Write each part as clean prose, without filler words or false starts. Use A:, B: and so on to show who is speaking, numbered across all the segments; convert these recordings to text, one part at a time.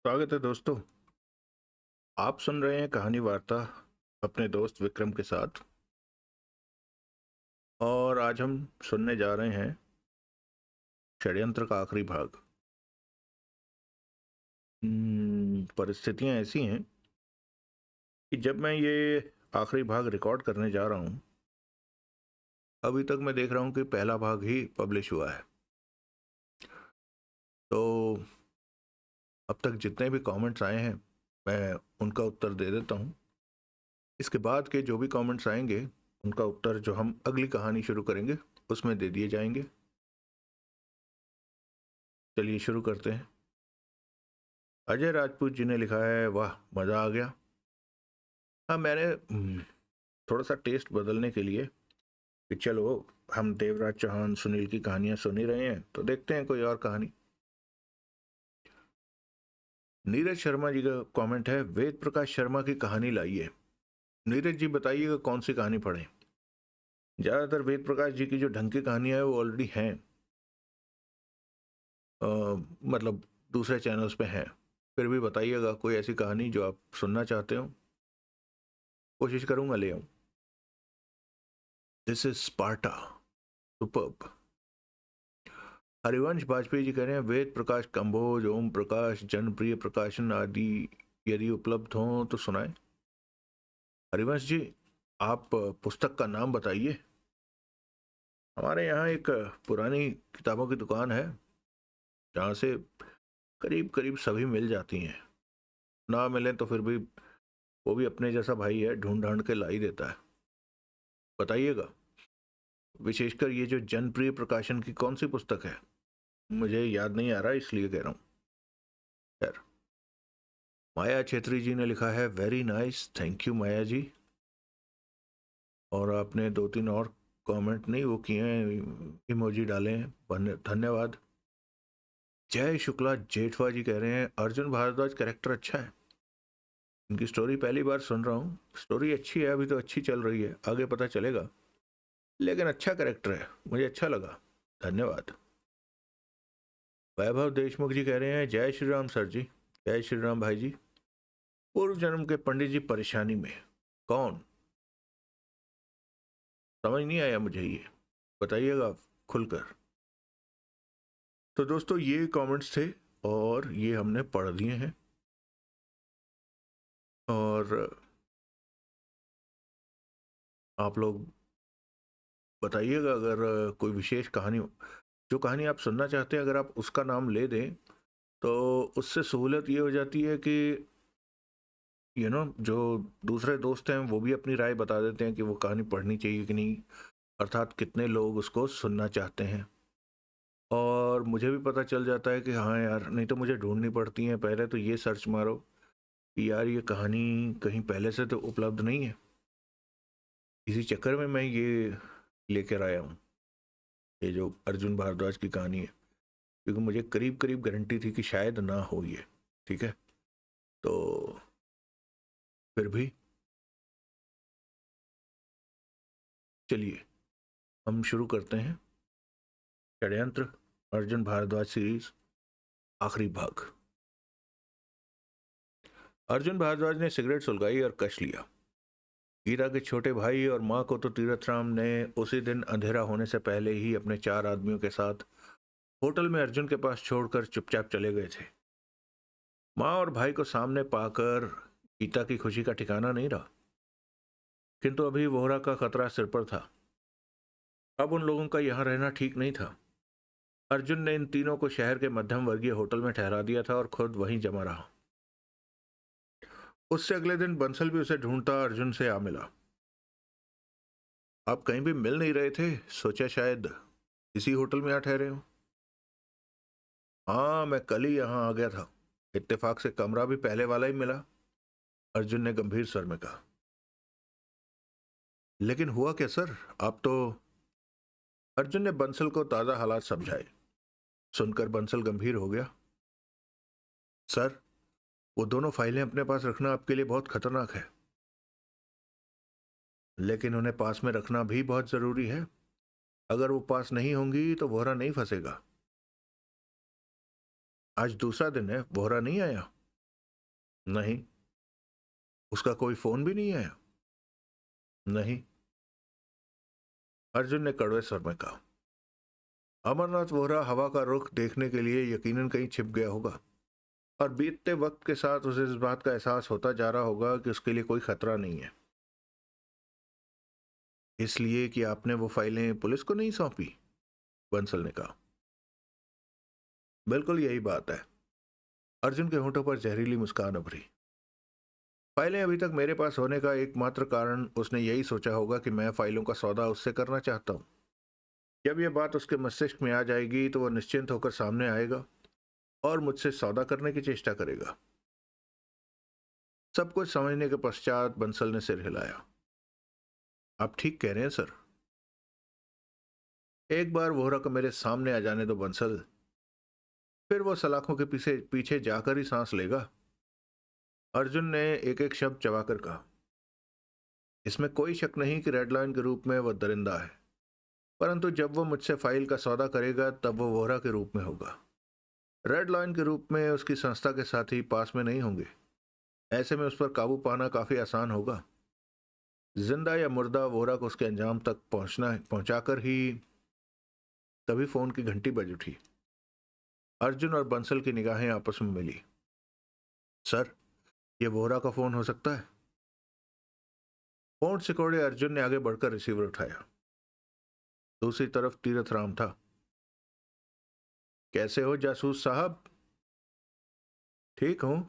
A: स्वागत है दोस्तों। आप सुन रहे हैं कहानी वार्ता अपने दोस्त विक्रम के साथ। और आज हम सुनने जा रहे हैं षड्यंत्र का आखिरी भाग। परिस्थितियां ऐसी हैं कि जब मैं ये आखिरी भाग रिकॉर्ड करने जा रहा हूं, अभी तक मैं देख रहा हूं कि पहला भाग ही पब्लिश हुआ है। तो अब तक जितने भी कमेंट्स आए हैं मैं उनका उत्तर दे देता हूं। इसके बाद के जो भी कमेंट्स आएंगे उनका उत्तर जो हम अगली कहानी शुरू करेंगे उसमें दे दिए जाएंगे। चलिए शुरू करते हैं। अजय राजपूत जी ने लिखा है, वाह मज़ा आ गया। हाँ, मैंने थोड़ा सा टेस्ट बदलने के लिए कि चलो हम देवराज चौहान सुनील की कहानियां सुन ही रहे हैं तो देखते हैं कोई और कहानी। नीरज शर्मा जी का कमेंट है, वेद प्रकाश शर्मा की कहानी लाइए। नीरज जी बताइएगा कौन सी कहानी पढ़ें। ज़्यादातर वेद प्रकाश जी की जो ढंग की कहानियां है वो ऑलरेडी हैं, मतलब दूसरे चैनल्स पे हैं। फिर भी बताइएगा कोई ऐसी कहानी जो आप सुनना चाहते हो, कोशिश करूंगा ले आऊं। This is Sparta, superb. Harivansh Vajpayee ji कह रहे हैं, वेद प्रकाश कंबोज, ओम प्रकाश, जनप्रिय प्रकाशन आदि यदि उपलब्ध हों तो सुनाएं। हरिवंश जी, आप पुस्तक का नाम बताइए। हमारे यहाँ एक पुरानी किताबों की दुकान है जहाँ से करीब करीब सभी मिल जाती हैं। ना मिले तो फिर भी वो भी अपने जैसा भाई है, ढूंढ ढांड के ला ही देता है। बताइएगा। विशेषकर ये जो जनप्रिय प्रकाशन की कौन सी पुस्तक है, मुझे याद नहीं आ रहा इसलिए कह रहा हूँ। खैर, माया छेत्री जी ने लिखा है, वेरी नाइस, थैंक यू माया जी। और आपने दो तीन और कमेंट नहीं वो किए हैं, इमोजी डाले हैं, धन्यवाद। जय शुक्ला जेठवा जी कह रहे हैं, अर्जुन भारद्वाज कैरेक्टर अच्छा है। इनकी स्टोरी पहली बार सुन रहा हूँ। स्टोरी अच्छी है, अभी तो अच्छी चल रही है, आगे पता चलेगा, लेकिन अच्छा कैरेक्टर है, मुझे अच्छा लगा, धन्यवाद। वैभव देशमुख जी कह रहे हैं, जय श्री राम सर जी। जय श्री राम भाई जी। पूर्व जन्म के पंडित जी परेशानी में, कौन? समझ नहीं आया मुझे, ये बताइएगा खुलकर। तो दोस्तों ये कमेंट्स थे और ये हमने पढ़ दिए हैं। और आप लोग बताइएगा अगर कोई विशेष कहानी, जो कहानी आप सुनना चाहते हैं, अगर आप उसका नाम ले दें तो उससे सहूलियत ये हो जाती है कि जो दूसरे दोस्त हैं वो भी अपनी राय बता देते हैं कि वो कहानी पढ़नी चाहिए कि नहीं, अर्थात कितने लोग उसको सुनना चाहते हैं। और मुझे भी पता चल जाता है कि हाँ यार, नहीं तो मुझे ढूंढनी पड़ती है, पहले तो ये सर्च मारो कि यार ये कहानी कहीं पहले से तो उपलब्ध नहीं है। इसी चक्कर में मैं ये लेकर आया हूँ, ये जो अर्जुन भारद्वाज की कहानी है, क्योंकि मुझे करीब करीब गारंटी थी कि शायद ना हो ये। ठीक है, तो फिर भी चलिए हम शुरू करते हैं षड्यंत्र अर्जुन भारद्वाज सीरीज, आखिरी भाग। अर्जुन भारद्वाज ने सिगरेट सुलगाई और कश लिया। गीता के छोटे भाई और माँ को तो तीरथ राम ने उसी दिन अंधेरा होने से पहले ही अपने 4 आदमियों के साथ होटल में अर्जुन के पास छोड़कर चुपचाप चले गए थे। माँ और भाई को सामने पाकर गीता की खुशी का ठिकाना नहीं रहा, किंतु अभी वोहरा का खतरा सिर पर था। अब उन लोगों का यहाँ रहना ठीक नहीं था। अर्जुन ने इन तीनों को शहर के मध्यम वर्गीय होटल में ठहरा दिया था और खुद वहीं जमा रहा। उससे अगले दिन बंसल भी उसे ढूंढता अर्जुन से आ मिला। आप कहीं भी मिल नहीं रहे थे, सोचा शायद इसी होटल में आ ठहरे हो। हाँ, मैं कल ही यहाँ आ गया था, इत्तेफाक से कमरा भी पहले वाला ही मिला, अर्जुन ने गंभीर स्वर में कहा। लेकिन हुआ क्या सर, आप तो। अर्जुन ने बंसल को ताजा हालात समझाए। सुनकर बंसल गंभीर हो गया। सर, वो दोनों फाइलें अपने पास रखना आपके लिए बहुत खतरनाक है, लेकिन उन्हें पास में रखना भी बहुत जरूरी है। अगर वो पास नहीं होंगी तो वोहरा नहीं फंसेगा। आज दूसरा दिन है, वोहरा नहीं आया। नहीं। उसका कोई फोन भी नहीं आया? नहीं। अर्जुन ने कड़वे स्वर में कहा। अमरनाथ वोहरा हवा का रुख देखने के लिए यकीनन कहीं छिप गया होगा और बीतते वक्त के साथ उसे इस बात का एहसास होता जा रहा होगा कि उसके लिए कोई खतरा नहीं है। इसलिए कि आपने वो फाइलें पुलिस को नहीं सौंपी, बंसल ने कहा। बिल्कुल यही बात है। अर्जुन के होंठों पर जहरीली मुस्कान उभरी। फाइलें अभी तक मेरे पास होने का एकमात्र कारण उसने यही सोचा होगा कि मैं फाइलों का सौदा उससे करना चाहता हूं। जब यह बात उसके मस्तिष्क में आ जाएगी तो वह निश्चिंत होकर सामने आएगा और मुझसे सौदा करने की चेष्टा करेगा। सब कुछ समझने के पश्चात बंसल ने सिर हिलाया। आप ठीक कह रहे हैं सर। एक बार वोहरा को मेरे सामने आ जाने दो बंसल, फिर वो सलाखों के पीछे पीछे जाकर ही सांस लेगा। अर्जुन ने एक एक शब्द चबाकर कहा। इसमें कोई शक नहीं कि रेड लाइन के रूप में वह दरिंदा है, परंतु जब वो मुझसे फाइल का सौदा करेगा तब वो वोहरा के रूप में होगा। रेड लाइन के रूप में उसकी संस्था के साथी पास में नहीं होंगे। ऐसे में उस पर काबू पाना काफी आसान होगा। जिंदा या मुर्दा वोहरा को उसके अंजाम तक पहुंचाकर ही। तभी फोन की घंटी बज उठी। अर्जुन और बंसल की निगाहें आपस में मिली। सर, ये वोहरा का फोन हो सकता है? होंठ सिकोड़े अर्जुन ने आगे बढ़कर रिसीवर उठाया। दूसरी तरफ तीरथ राम था। कैसे हो जासूस साहब? ठीक हूं।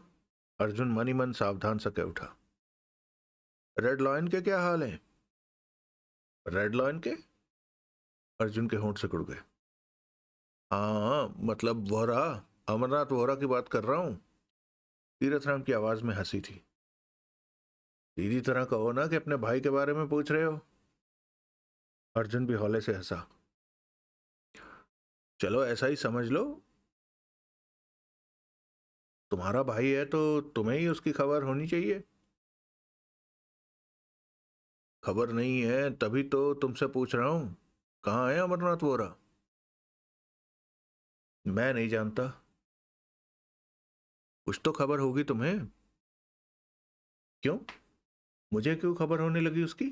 A: अर्जुन मन ही मन सावधान सा कह उठा। रेड लॉयन के क्या हाल है? रेड लॉयन के? अर्जुन के होंठ सिकुड़ गए। हाँ, मतलब वोहरा, अमरनाथ वोहरा की बात कर रहा हूं। तीरथ राम की आवाज में हंसी थी। सीधी तरह कहो ना कि अपने भाई के बारे में पूछ रहे हो। अर्जुन भी हौले से हंसा। चलो ऐसा ही समझ लो। तुम्हारा भाई है तो तुम्हें ही उसकी खबर होनी चाहिए। खबर नहीं है तभी तो तुमसे पूछ रहा हूं। कहाँ है अमरनाथ वोहरा? मैं नहीं जानता। कुछ तो खबर होगी तुम्हें। क्यों? मुझे क्यों खबर होने लगी उसकी?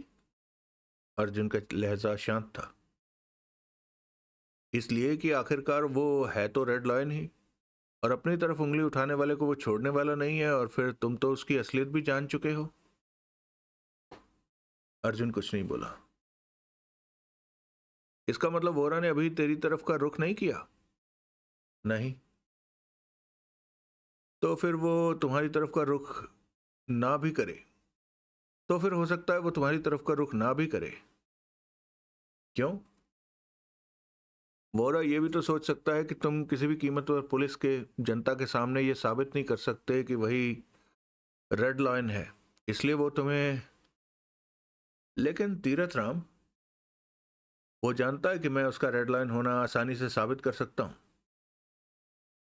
A: अर्जुन का लहजा शांत था। इसलिए कि आखिरकार वो है तो रेड लॉयन ही, और अपनी तरफ उंगली उठाने वाले को वो छोड़ने वाला नहीं है, और फिर तुम तो उसकी असलियत भी जान चुके हो। अर्जुन कुछ नहीं बोला। इसका मतलब वोरा ने अभी तेरी तरफ का रुख नहीं किया? नहीं। तो फिर वो तुम्हारी तरफ का रुख ना भी करे? तो फिर हो सकता है वो तुम्हारी तरफ का रुख ना भी करे। क्यों? वोरा ये भी तो सोच सकता है कि तुम किसी भी कीमत पर पुलिस के, जनता के सामने ये साबित नहीं कर सकते कि वही रेड लॉयन है, इसलिए वो तुम्हें। लेकिन तीरथ राम, वो जानता है कि मैं उसका रेड लाइन होना आसानी से साबित कर सकता हूं।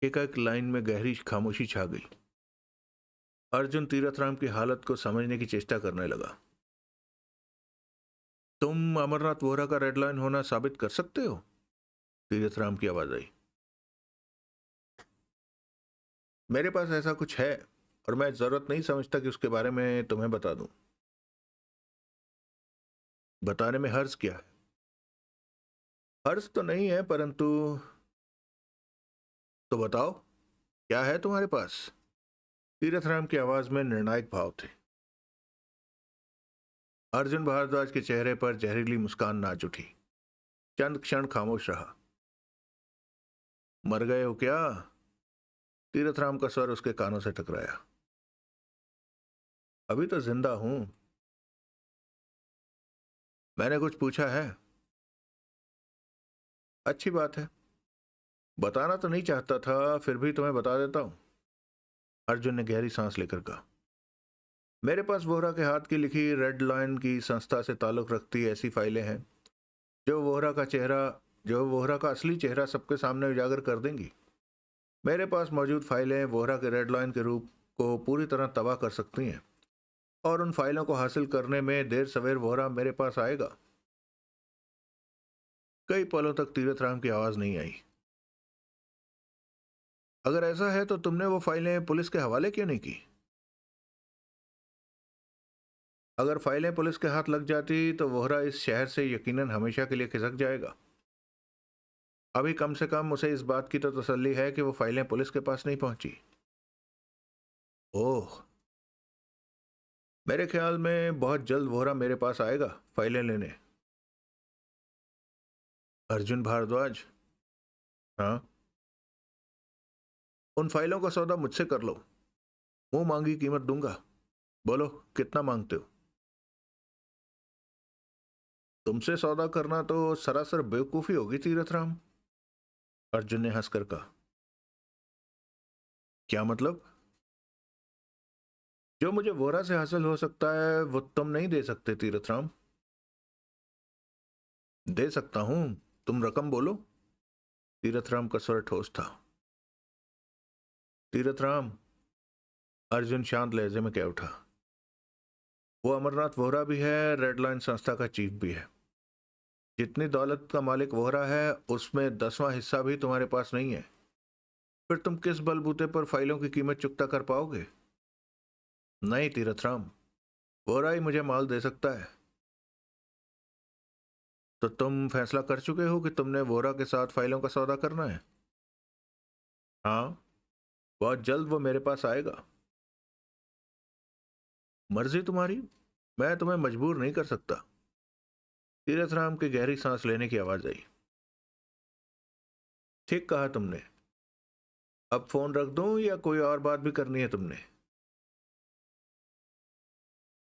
A: एक लाइन में गहरी खामोशी छा गई। अर्जुन तीरथ राम की हालत को समझने की चेष्टा करने लगा। तुम अमरनाथ वोहरा का रेड लाइन होना साबित कर सकते हो? तीरथ राम की आवाज आई। मेरे पास ऐसा कुछ है और मैं जरूरत नहीं समझता कि उसके बारे में तुम्हें बता दूं। बताने में हर्ज क्या है? हर्ज तो नहीं है, परंतु। तो बताओ, क्या है तुम्हारे पास? तीरथ राम की आवाज में निर्णायक भाव थे। अर्जुन भारद्वाज के चेहरे पर जहरीली मुस्कान नाच उठी। चंद क्षण खामोश रहा। मर गए हो क्या? तीरथ राम का स्वर उसके कानों से टकराया। अभी तो जिंदा हूं। मैंने कुछ पूछा है? अच्छी बात है। बताना तो नहीं चाहता था, फिर भी तुम्हें बता देता हूं। अर्जुन ने गहरी सांस लेकर कहा। मेरे पास वोहरा के हाथ की लिखी रेड लाइन की संस्था से ताल्लुक रखती ऐसी फाइलें हैं जो वोहरा का असली चेहरा सबके सामने उजागर कर देंगी। मेरे पास मौजूद फाइलें वोहरा के रेड लाइन के रूप को पूरी तरह तबाह कर सकती हैं, और उन फाइलों को हासिल करने में देर सवेर वोहरा मेरे पास आएगा। कई पलों तक तीरथ राम की आवाज नहीं आई। अगर ऐसा है तो तुमने वो फाइलें पुलिस के हवाले क्यों नहीं की? अगर फाइलें पुलिस के हाथ लग जाती तो वोहरा इस शहर से यकीनन हमेशा के लिए खिसक जाएगा। अभी कम से कम उसे इस बात की तो तसल्ली है कि वो फाइलें पुलिस के पास नहीं पहुंची। ओह, मेरे ख्याल में बहुत जल्द वोहरा मेरे पास आएगा फाइलें लेने। अर्जुन भारद्वाज। हाँ, उन फाइलों का सौदा मुझसे कर लो, मुंह मांगी कीमत दूंगा। बोलो कितना मांगते हो? तुमसे सौदा करना तो सरासर बेवकूफी होगी तीरथ राम, अर्जुन ने हंसकर कहा। क्या मतलब? जो मुझे वोरा से हासिल हो सकता है वो तुम नहीं दे सकते तीरथ राम। दे सकता हूं, तुम रकम बोलो। तीरथ राम का स्वर ठोस था। तीरथ राम, अर्जुन शांत लहजे में कह उठा, वो अमरनाथ वोहरा भी है, रेड लाइन संस्था का चीफ भी है। जितनी दौलत का मालिक वोहरा है उसमें 10वां हिस्सा भी तुम्हारे पास नहीं है। फिर तुम किस बलबूते पर फाइलों की कीमत चुकता कर पाओगे? नहीं तीरथ राम, वोहरा ही मुझे माल दे सकता है। तो तुम फैसला कर चुके हो कि तुमने वोहरा के साथ फाइलों का सौदा करना है? हाँ, बहुत जल्द वो मेरे पास आएगा। मर्जी तुम्हारी, मैं तुम्हें मजबूर नहीं कर सकता। तीरथ राम की गहरी सांस लेने की आवाज आई। ठीक कहा तुमने। अब फोन रख दूं या कोई और बात भी करनी है तुमने?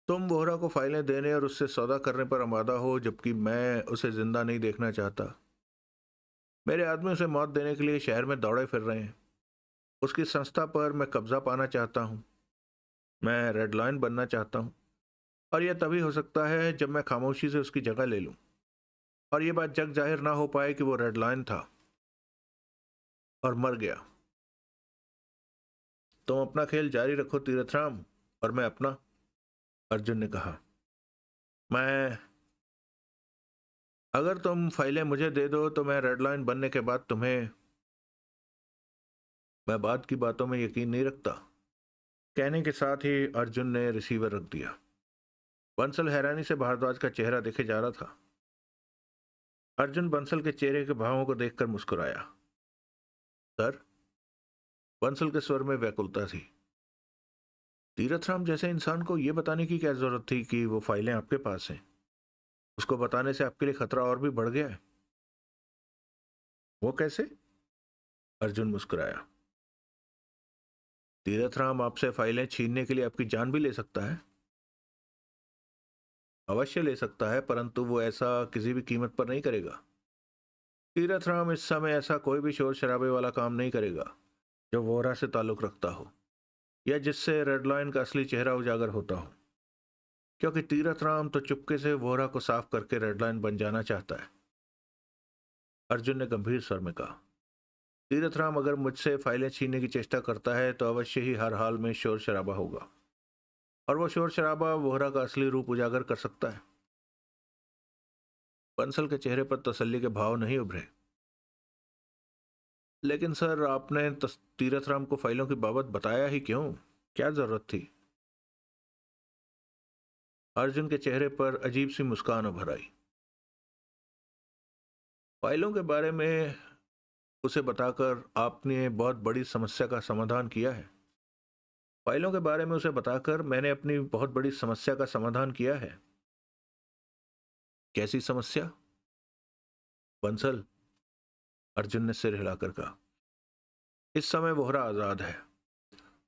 A: तुम वोहरा को फाइलें देने और उससे सौदा करने पर आमादा हो, जबकि मैं उसे जिंदा नहीं देखना चाहता। मेरे आदमी उसे मौत देने के लिए शहर में दौड़े फिर रहे हैं। उसकी संस्था पर मैं कब्जा पाना चाहता हूं। मैं रेड लाइन बनना चाहता हूं, और यह तभी हो सकता है जब मैं खामोशी से उसकी जगह ले लूं और यह बात जग जाहिर ना हो पाए कि वो रेड लाइन था और मर गया। तुम अपना खेल जारी रखो तीरथ राम, और मैं अपना, अर्जुन ने कहा। मैं, अगर तुम फाइलें मुझे दे दो तो मैं रेड लाइन बनने के बाद तुम्हें, मैं बात की बातों में यकीन नहीं रखता। कहने के साथ ही अर्जुन ने रिसीवर रख दिया। बंसल हैरानी से भारद्वाज का चेहरा देखे जा रहा था। अर्जुन बंसल के चेहरे के भावों को देखकर मुस्कुराया। सर, बंसल के स्वर में व्याकुलता थी। तीरथ राम जैसे इंसान को यह बताने की क्या जरूरत थी कि वो फाइलें आपके पास हैं? उसको बताने से आपके लिए खतरा और भी बढ़ गया है। वो कैसे? अर्जुन मुस्कुराया। तीरथ राम आपसे फाइलें छीनने के लिए आपकी जान भी ले सकता है। अवश्य ले सकता है, परंतु वो ऐसा किसी भी कीमत पर नहीं करेगा। तीरथ राम इस समय ऐसा कोई भी शोर शराबे वाला काम नहीं करेगा जो वोहरा से ताल्लुक रखता हो या जिससे रेड लाइन का असली चेहरा उजागर होता हो, क्योंकि तीरथ राम तो चुपके से वोहरा को साफ करके रेड लाइन बन जाना चाहता है। अर्जुन ने गंभीर स्वर में कहा, तीरथ राम अगर मुझसे फाइलें छीनने की चेष्टा करता है तो अवश्य ही हर हाल में शोर शराबा होगा, और वो शोर शराबा वोहरा का असली रूप उजागर कर सकता है। बंसल के चेहरे पर तसल्ली के भाव नहीं उभरे। लेकिन सर, आपने तीरथ राम को फाइलों की बाबत बताया ही क्यों? क्या जरूरत थी? अर्जुन के चेहरे पर अजीब सी मुस्कान उभर आई। फाइलों के बारे में उसे बताकर आपने बहुत बड़ी समस्या का समाधान किया है। फाइलों के बारे में उसे बताकर मैंने अपनी बहुत बड़ी समस्या का समाधान किया है। कैसी समस्या? बंसल, अर्जुन ने सिर हिलाकर कहा, इस समय वोहरा आजाद है।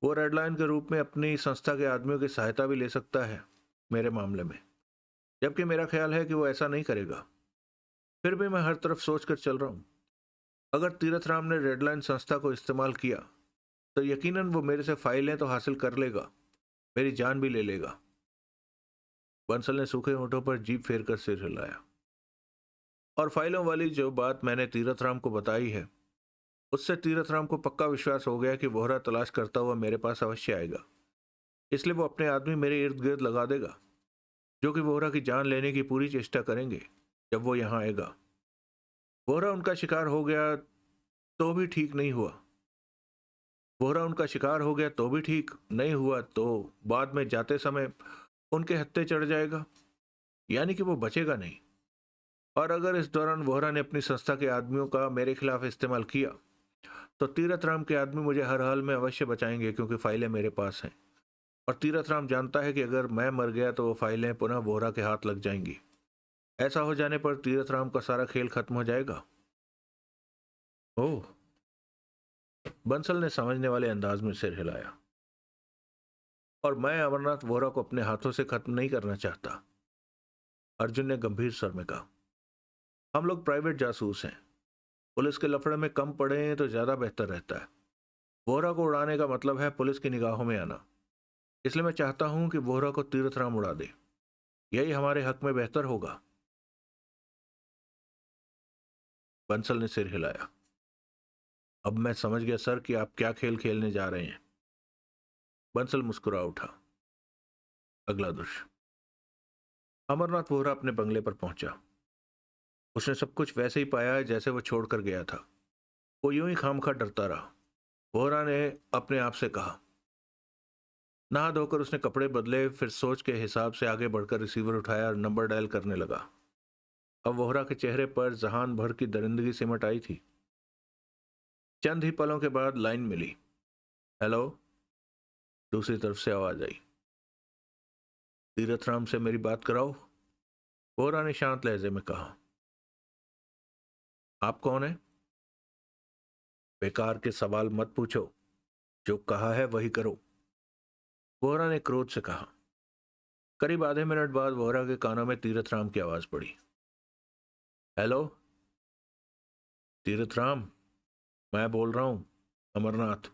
A: वो रेड लाइन के रूप में अपनी संस्था के आदमियों की सहायता भी ले सकता है मेरे मामले में, जबकि मेरा ख्याल है कि वो ऐसा नहीं करेगा। फिर भी मैं हर तरफ सोच कर चल रहा हूं। अगर तीरथ राम ने रेड लाइन संस्था को इस्तेमाल किया तो यकीनन वो मेरे से फाइलें तो हासिल कर लेगा, मेरी जान भी ले लेगा। बंसल ने सूखे होंठों पर जीभ फेर कर सिर हिलाया। और फाइलों वाली जो बात मैंने तीरथ राम को बताई है, उससे तीरथ राम को पक्का विश्वास हो गया कि वोहरा तलाश करता हुआ मेरे पास अवश्य आएगा। इसलिए वो अपने आदमी मेरे इर्द गिर्द लगा देगा, जो कि वोहरा की जान लेने की पूरी चेष्टा करेंगे जब वो यहाँ आएगा। वोहरा उनका शिकार हो गया तो भी ठीक नहीं हुआ, वोहरा उनका शिकार हो गया तो भी ठीक नहीं हुआ, तो बाद में जाते समय उनके हत्थे चढ़ जाएगा, यानी कि वो बचेगा नहीं। और अगर इस दौरान वोहरा ने अपनी संस्था के आदमियों का मेरे खिलाफ इस्तेमाल किया तो तीरथ राम के आदमी मुझे हर हाल में अवश्य बचाएंगे, क्योंकि फाइलें मेरे पास हैं। और तीरथ राम जानता है कि अगर मैं मर गया तो वो फाइलें पुनः वोहरा के हाथ लग जाएंगी। ऐसा हो जाने पर तीरथ राम का सारा खेल खत्म हो जाएगा। ओह, बंसल ने समझने वाले अंदाज में सिर हिलाया। और मैं अमरनाथ वोहरा को अपने हाथों से खत्म नहीं करना चाहता, अर्जुन ने गंभीर स्वर में कहा। हम लोग प्राइवेट जासूस हैं, पुलिस के लफड़े में कम पड़े तो ज्यादा बेहतर रहता है। वोहरा को उड़ाने का मतलब है पुलिस की निगाहों में आना, इसलिए मैं चाहता हूं कि वोहरा को तीरथ राम उड़ा दे। यही हमारे हक में बेहतर होगा। बंसल ने सिर हिलाया। अब मैं समझ गया सर कि आप क्या खेल खेलने जा रहे हैं। बंसल मुस्कुरा उठा। अगला दृश्य। अमरनाथ वोहरा अपने बंगले पर पहुंचा। उसने सब कुछ वैसे ही पाया जैसे वो छोड़कर गया था। वो यूं ही खामखा डरता रहा। वोहरा ने अपने आप से कहा। नहा धोकर उसने कपड़े बदले, फिर सोच के हिसाब से आगे बढ़कर रिसीवर उठाया और नंबर डायल करने लगा। अब वोहरा के चेहरे पर जहान भर की दरिंदगी सिमट आई थी। चंद ही पलों के बाद लाइन मिली। हेलो, दूसरी तरफ से आवाज आई। तीरथ राम से मेरी बात कराओ, वोहरा ने शांत लहजे में कहा। आप कौन है? बेकार के सवाल मत पूछो, जो कहा है वही करो, वोहरा ने क्रोध से कहा। करीब आधे मिनट बाद वोहरा के कानों में तीरथ राम की आवाज पड़ी। हेलो तीरथ राम, मैं बोल रहा हूं, अमरनाथ।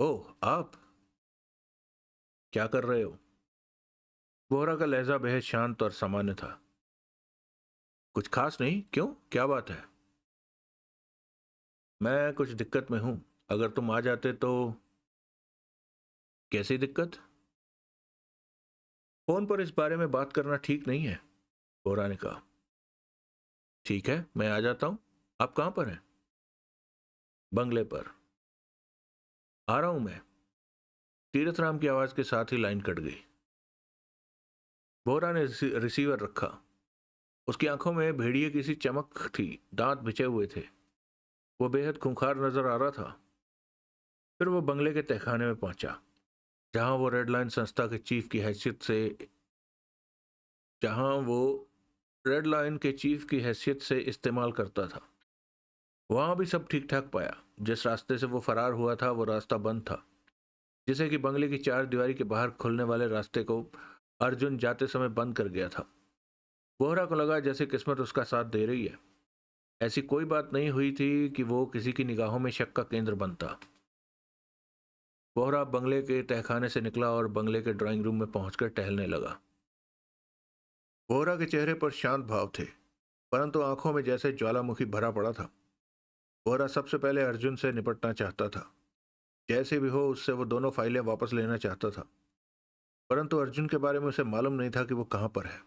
A: ओह, आप क्या कर रहे हो? वोहरा का लहजा बेहद शांत और सामान्य था। कुछ खास नहीं, क्यों, क्या बात है? मैं कुछ दिक्कत में हूं, अगर तुम आ जाते तो। कैसी दिक्कत? फोन पर इस बारे में बात करना ठीक नहीं है, वोहरा ने कहा। ठीक है, मैं आ जाता हूं। आप कहां पर हैं? बंगले पर। आ रहा हूं मैं। तीरथ राम की आवाज के साथ ही लाइन कट गई। वोहरा ने रिसीवर रखा। उसकी आंखों में भेड़िए की सी चमक थी, दांत भिचे हुए थे। वो बेहद खूंखार नजर आ रहा था। फिर वो बंगले के तहखाने में पहुंचा, जहां वो रेड लाइन संस्था के चीफ की हैसियत से जहां वो रेड लाइन के चीफ की हैसियत से इस्तेमाल करता था। वहां भी सब ठीक ठाक पाया। जिस रास्ते से वो फरार हुआ था वो रास्ता बंद था, जिसे कि बंगले की चार दीवारी के बाहर खुलने वाले रास्ते को अर्जुन जाते समय बंद कर गया था। वोहरा को लगा जैसे किस्मत उसका साथ दे रही है। ऐसी कोई बात नहीं हुई थी कि वो किसी की निगाहों में शक का केंद्र बनता। वोहरा बंगले के तहखाने से निकला और बंगले के ड्राइंग रूम में पहुंचकर टहलने लगा। वोहरा के चेहरे पर शांत भाव थे, परंतु आंखों में जैसे ज्वालामुखी भरा पड़ा था। वोहरा सबसे पहले अर्जुन से निपटना चाहता था। जैसे भी हो उससे वो दोनों फाइलें वापस लेना चाहता था। परंतु अर्जुन के बारे में उसे मालूम नहीं था कि वो कहां पर है।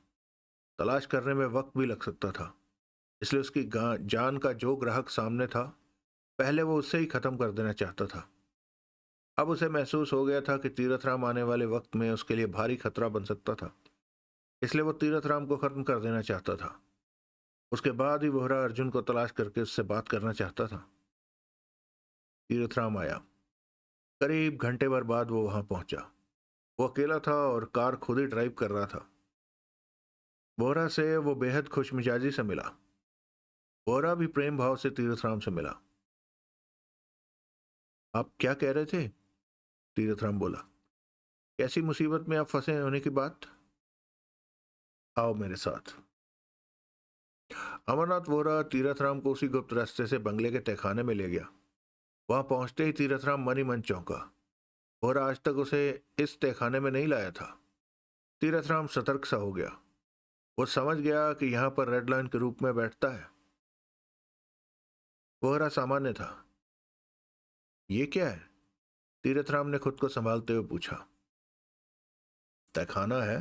A: तलाश करने में वक्त भी लग सकता था, इसलिए उसकी जान का जो ग्राहक सामने था, पहले वो उससे ही खत्म कर देना चाहता था। अब उसे महसूस हो गया था कि तीरथ राम आने वाले वक्त में उसके लिए भारी खतरा बन सकता था, इसलिए वो तीरथ राम को खत्म कर देना चाहता था। उसके बाद ही वोहरा अर्जुन को तलाश करके उससे बात करना चाहता था। तीरथ राम आया। करीब घंटे भर बाद वो वहां पहुंचा। वो अकेला था और कार खुद ही ड्राइव कर रहा था। वोहरा से वो बेहद खुशमिजाजी से मिला। वोहरा भी प्रेम भाव से तीरथ राम से मिला। आप क्या कह रहे थे? तीरथ राम बोला। कैसी मुसीबत में आप फंसे होने की बात? आओ मेरे साथ। अमरनाथ वोहरा तीरथ राम को उसी गुप्त रास्ते से बंगले के तहखाने में ले गया। वहां पहुंचते ही तीरथ राम मन ही मन चौंका। वोहरा आज तक उसे इस तहखाने में नहीं लाया था। तीरथ राम सतर्क सा हो गया। वो समझ गया कि यहां पर रेड लाइन के रूप में बैठता है। वोहरा सामान्य था। ये क्या है? तीरथ राम ने खुद को संभालते हुए पूछा। तहखाना है,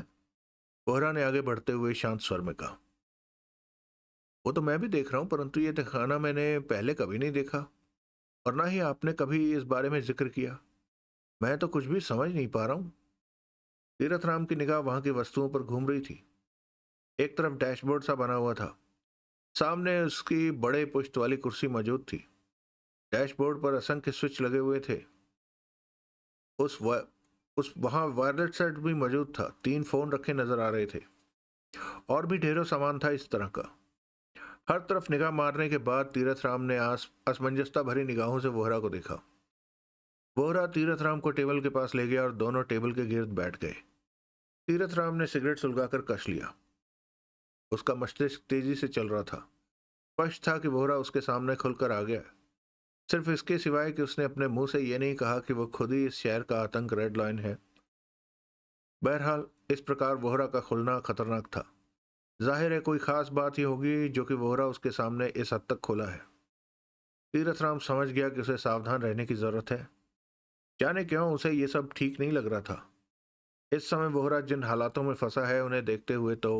A: वोहरा ने आगे बढ़ते हुए शांत स्वर में कहा। वो तो मैं भी देख रहा हूं, परंतु ये तहखाना मैंने पहले कभी नहीं देखा, और ना ही आपने कभी इस बारे में जिक्र किया। मैं तो कुछ भी समझ नहीं पा रहा हूं। तीरथ राम की निगाह वहां की वस्तुओं पर घूम रही थी। एक तरफ डैशबोर्ड सा बना हुआ था, सामने उसकी बड़े पुश्त वाली कुर्सी मौजूद थी। डैशबोर्ड पर असंख्य स्विच लगे हुए थे। उस वा, उस वहां वायरलेस सेट भी मौजूद था। 3 फोन रखे नजर आ रहे थे और भी ढेरों सामान था इस तरह का। हर तरफ निगाह मारने के बाद तीरथ राम ने असमंजसता भरी निगाहों से वोहरा को देखा। वोहरा तीरथ राम को टेबल के पास ले गया और दोनों टेबल के गिर्द बैठ गए। तीरथ राम ने सिगरेट सुलगाकर कश लिया। उसका मस्तिष्क तेजी से चल रहा था। स्पष्ट था कि वोहरा उसके सामने खुलकर आ गया, सिर्फ इसके सिवाय कि उसने अपने मुंह से यह नहीं कहा कि वह खुद ही इस शहर का आतंक रेड लाइन है। बहरहाल इस प्रकार वोहरा का खुलना खतरनाक था। जाहिर है कोई खास बात ही होगी जो कि वोहरा उसके सामने इस हद तक खुला है। तीरथ राम समझ गया कि उसे सावधान रहने की जरूरत है। जाने क्यों उसे यह सब ठीक नहीं लग रहा था। इस समय वोहरा जिन हालातों में फंसा है उन्हें देखते हुए तो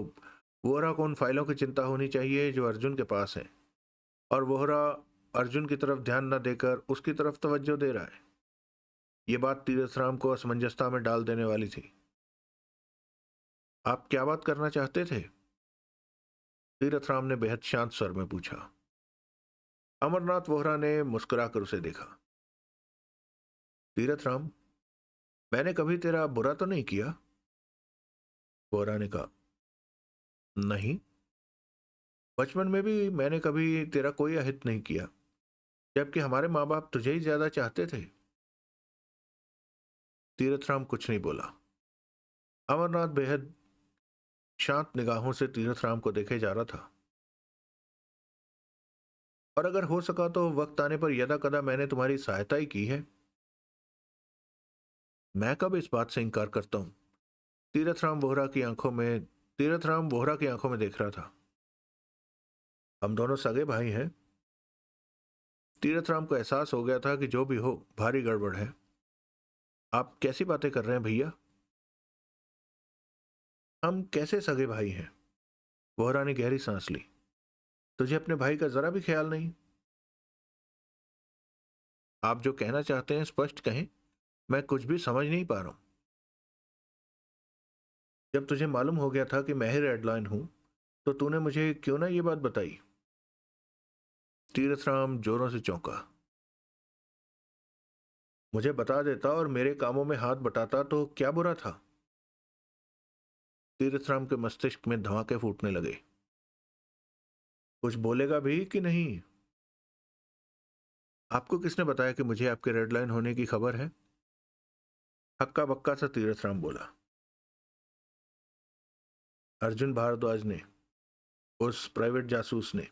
A: वोहरा को उन फाइलों की चिंता होनी चाहिए जो अर्जुन के पास है, और वोहरा अर्जुन की तरफ ध्यान न देकर उसकी तरफ तवज्जो दे रहा है। ये बात तीरथ राम को असमंजसता में डाल देने वाली थी। आप क्या बात करना चाहते थे? तीरथ राम ने बेहद शांत स्वर में पूछा। अमरनाथ वोहरा ने मुस्कुराकर उसे देखा। तीरथ राम, मैंने कभी तेरा बुरा तो नहीं किया? वोहरा ने कहा, नहीं, बचपन में भी मैंने कभी तेरा कोई अहित नहीं किया, जबकि हमारे माँ बाप तुझे ही ज्यादा चाहते थे। तीरथ राम कुछ नहीं बोला। अमरनाथ बेहद शांत निगाहों से तीरथ राम को देखे जा रहा था। और अगर हो सका तो वक्त आने पर यदा कदा मैंने तुम्हारी सहायता ही की है। मैं कब इस बात से इनकार करता हूं? तीरथ राम वोहरा की आंखों में देख रहा था। हम दोनों सगे भाई हैं। तीरथ राम को एहसास हो गया था कि जो भी हो भारी गड़बड़ है। आप कैसी बातें कर रहे हैं भैया? हम कैसे सगे भाई हैं? वोहरा ने गहरी सांस ली। तुझे अपने भाई का जरा भी ख्याल नहीं? आप जो कहना चाहते हैं स्पष्ट कहें, मैं कुछ भी समझ नहीं पा रहा हूं। जब तुझे मालूम हो गया था कि मैं ही रेडलाइन हूं, तो तूने मुझे क्यों ना ये बात बताई? तीरथ राम जोरों से चौंका। मुझे बता देता और मेरे कामों में हाथ बटाता तो क्या बुरा था? तीरथ राम के मस्तिष्क में धमाके फूटने लगे। कुछ बोलेगा भी कि नहीं? आपको किसने बताया कि मुझे आपके रेडलाइन होने की खबर है? हक्का बक्का सा तीरथ राम बोला। अर्जुन भारद्वाज ने, उस प्राइवेट जासूस ने।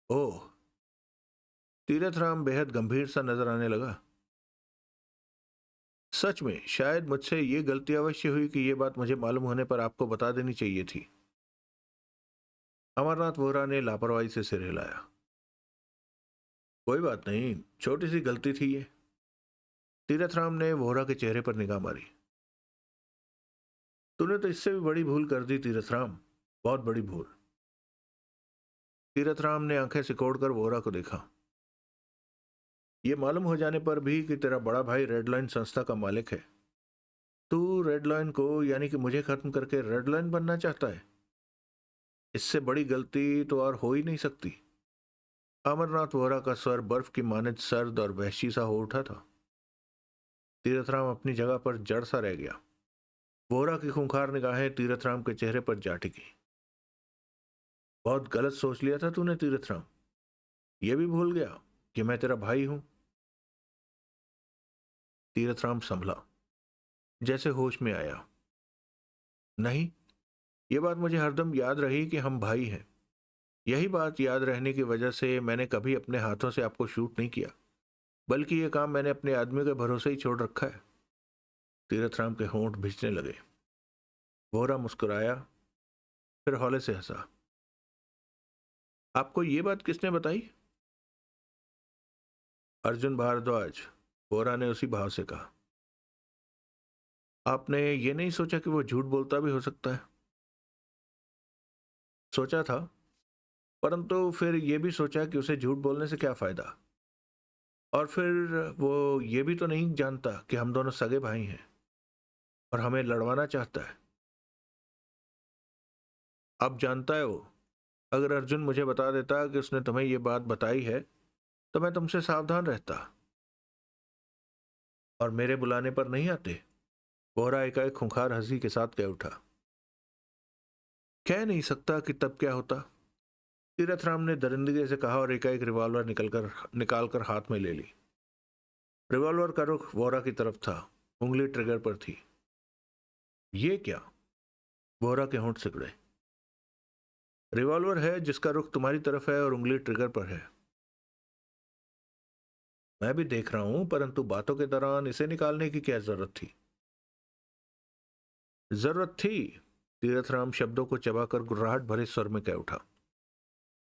A: ओह। तीरथ राम बेहद गंभीर सा नजर आने लगा। सच में शायद मुझसे ये गलती अवश्य हुई कि ये बात मुझे मालूम होने पर आपको बता देनी चाहिए थी। अमरनाथ वोहरा ने लापरवाही से सिर हिलाया। कोई बात नहीं, छोटी सी गलती थी ये। तीरथ राम ने वोहरा के चेहरे पर निगाह मारी। तूने तो इससे भी बड़ी भूल कर दी तीरथ राम, बहुत बड़ी भूल। तीरथ राम ने आंखें सिकोड़कर वोहरा को देखा। ये मालूम हो जाने पर भी कि तेरा बड़ा भाई रेडलाइन संस्था का मालिक है, तू रेडलाइन को यानी कि मुझे खत्म करके रेडलाइन बनना चाहता है? इससे बड़ी गलती तो और हो ही नहीं सकती। अमरनाथ वोहरा का स्वर बर्फ की मानद सर्द और वहशी सा हो उठा था। तीरथराम अपनी जगह पर जड़ सा रह गया। वोहरा की खूंखार निगाहें तीरथराम के चेहरे पर जा टिकी। बहुत गलत सोच लिया था तूने तीरथराम। यह भी भूल गया कि मैं तेरा भाई हूं। तीरथराम संभला, जैसे होश में आया। नहीं, यह बात मुझे हरदम याद रही कि हम भाई हैं। यही बात याद रहने की वजह से मैंने कभी अपने हाथों से आपको शूट नहीं किया, बल्कि यह काम मैंने अपने आदमी के भरोसे ही छोड़ रखा है। तीरथराम के होंठ भिजने लगे। वोहरा मुस्कुराया, फिर हौले से हंसा। आपको ये बात किसने बताई? अर्जुन भारद्वाज, वोहरा ने उसी भाव से कहा। आपने ये नहीं सोचा कि वो झूठ बोलता भी हो सकता है? सोचा था, परंतु फिर यह भी सोचा कि उसे झूठ बोलने से क्या फायदा। और फिर वो ये भी तो नहीं जानता कि हम दोनों सगे भाई हैं। और हमें लड़वाना चाहता है। अब जानता है वो, अगर अर्जुन मुझे बता देता कि उसने तुम्हें ये बात बताई है तो मैं तुमसे सावधान रहता और मेरे बुलाने पर नहीं आते। बोहरा एकाएक खूंखार हंसी के साथ कह उठा। कह नहीं सकता कि तब क्या होता, तीरथराम ने दरिंदगी से कहा और एकाएक रिवॉल्वर निकाल कर हाथ में ले ली। रिवॉल्वर का रुख बोहरा की तरफ था, उंगली ट्रिगर पर थी। ये क्या? बोहरा के होंठ सिकुड़े। रिवॉल्वर है जिसका रुख तुम्हारी तरफ है और उंगली ट्रिगर पर है। मैं भी देख रहा हूं, परंतु बातों के दौरान इसे निकालने की क्या जरूरत थी? जरूरत थी, तीरथराम शब्दों को चबाकर गुर्राहट भरे स्वर में कह उठा।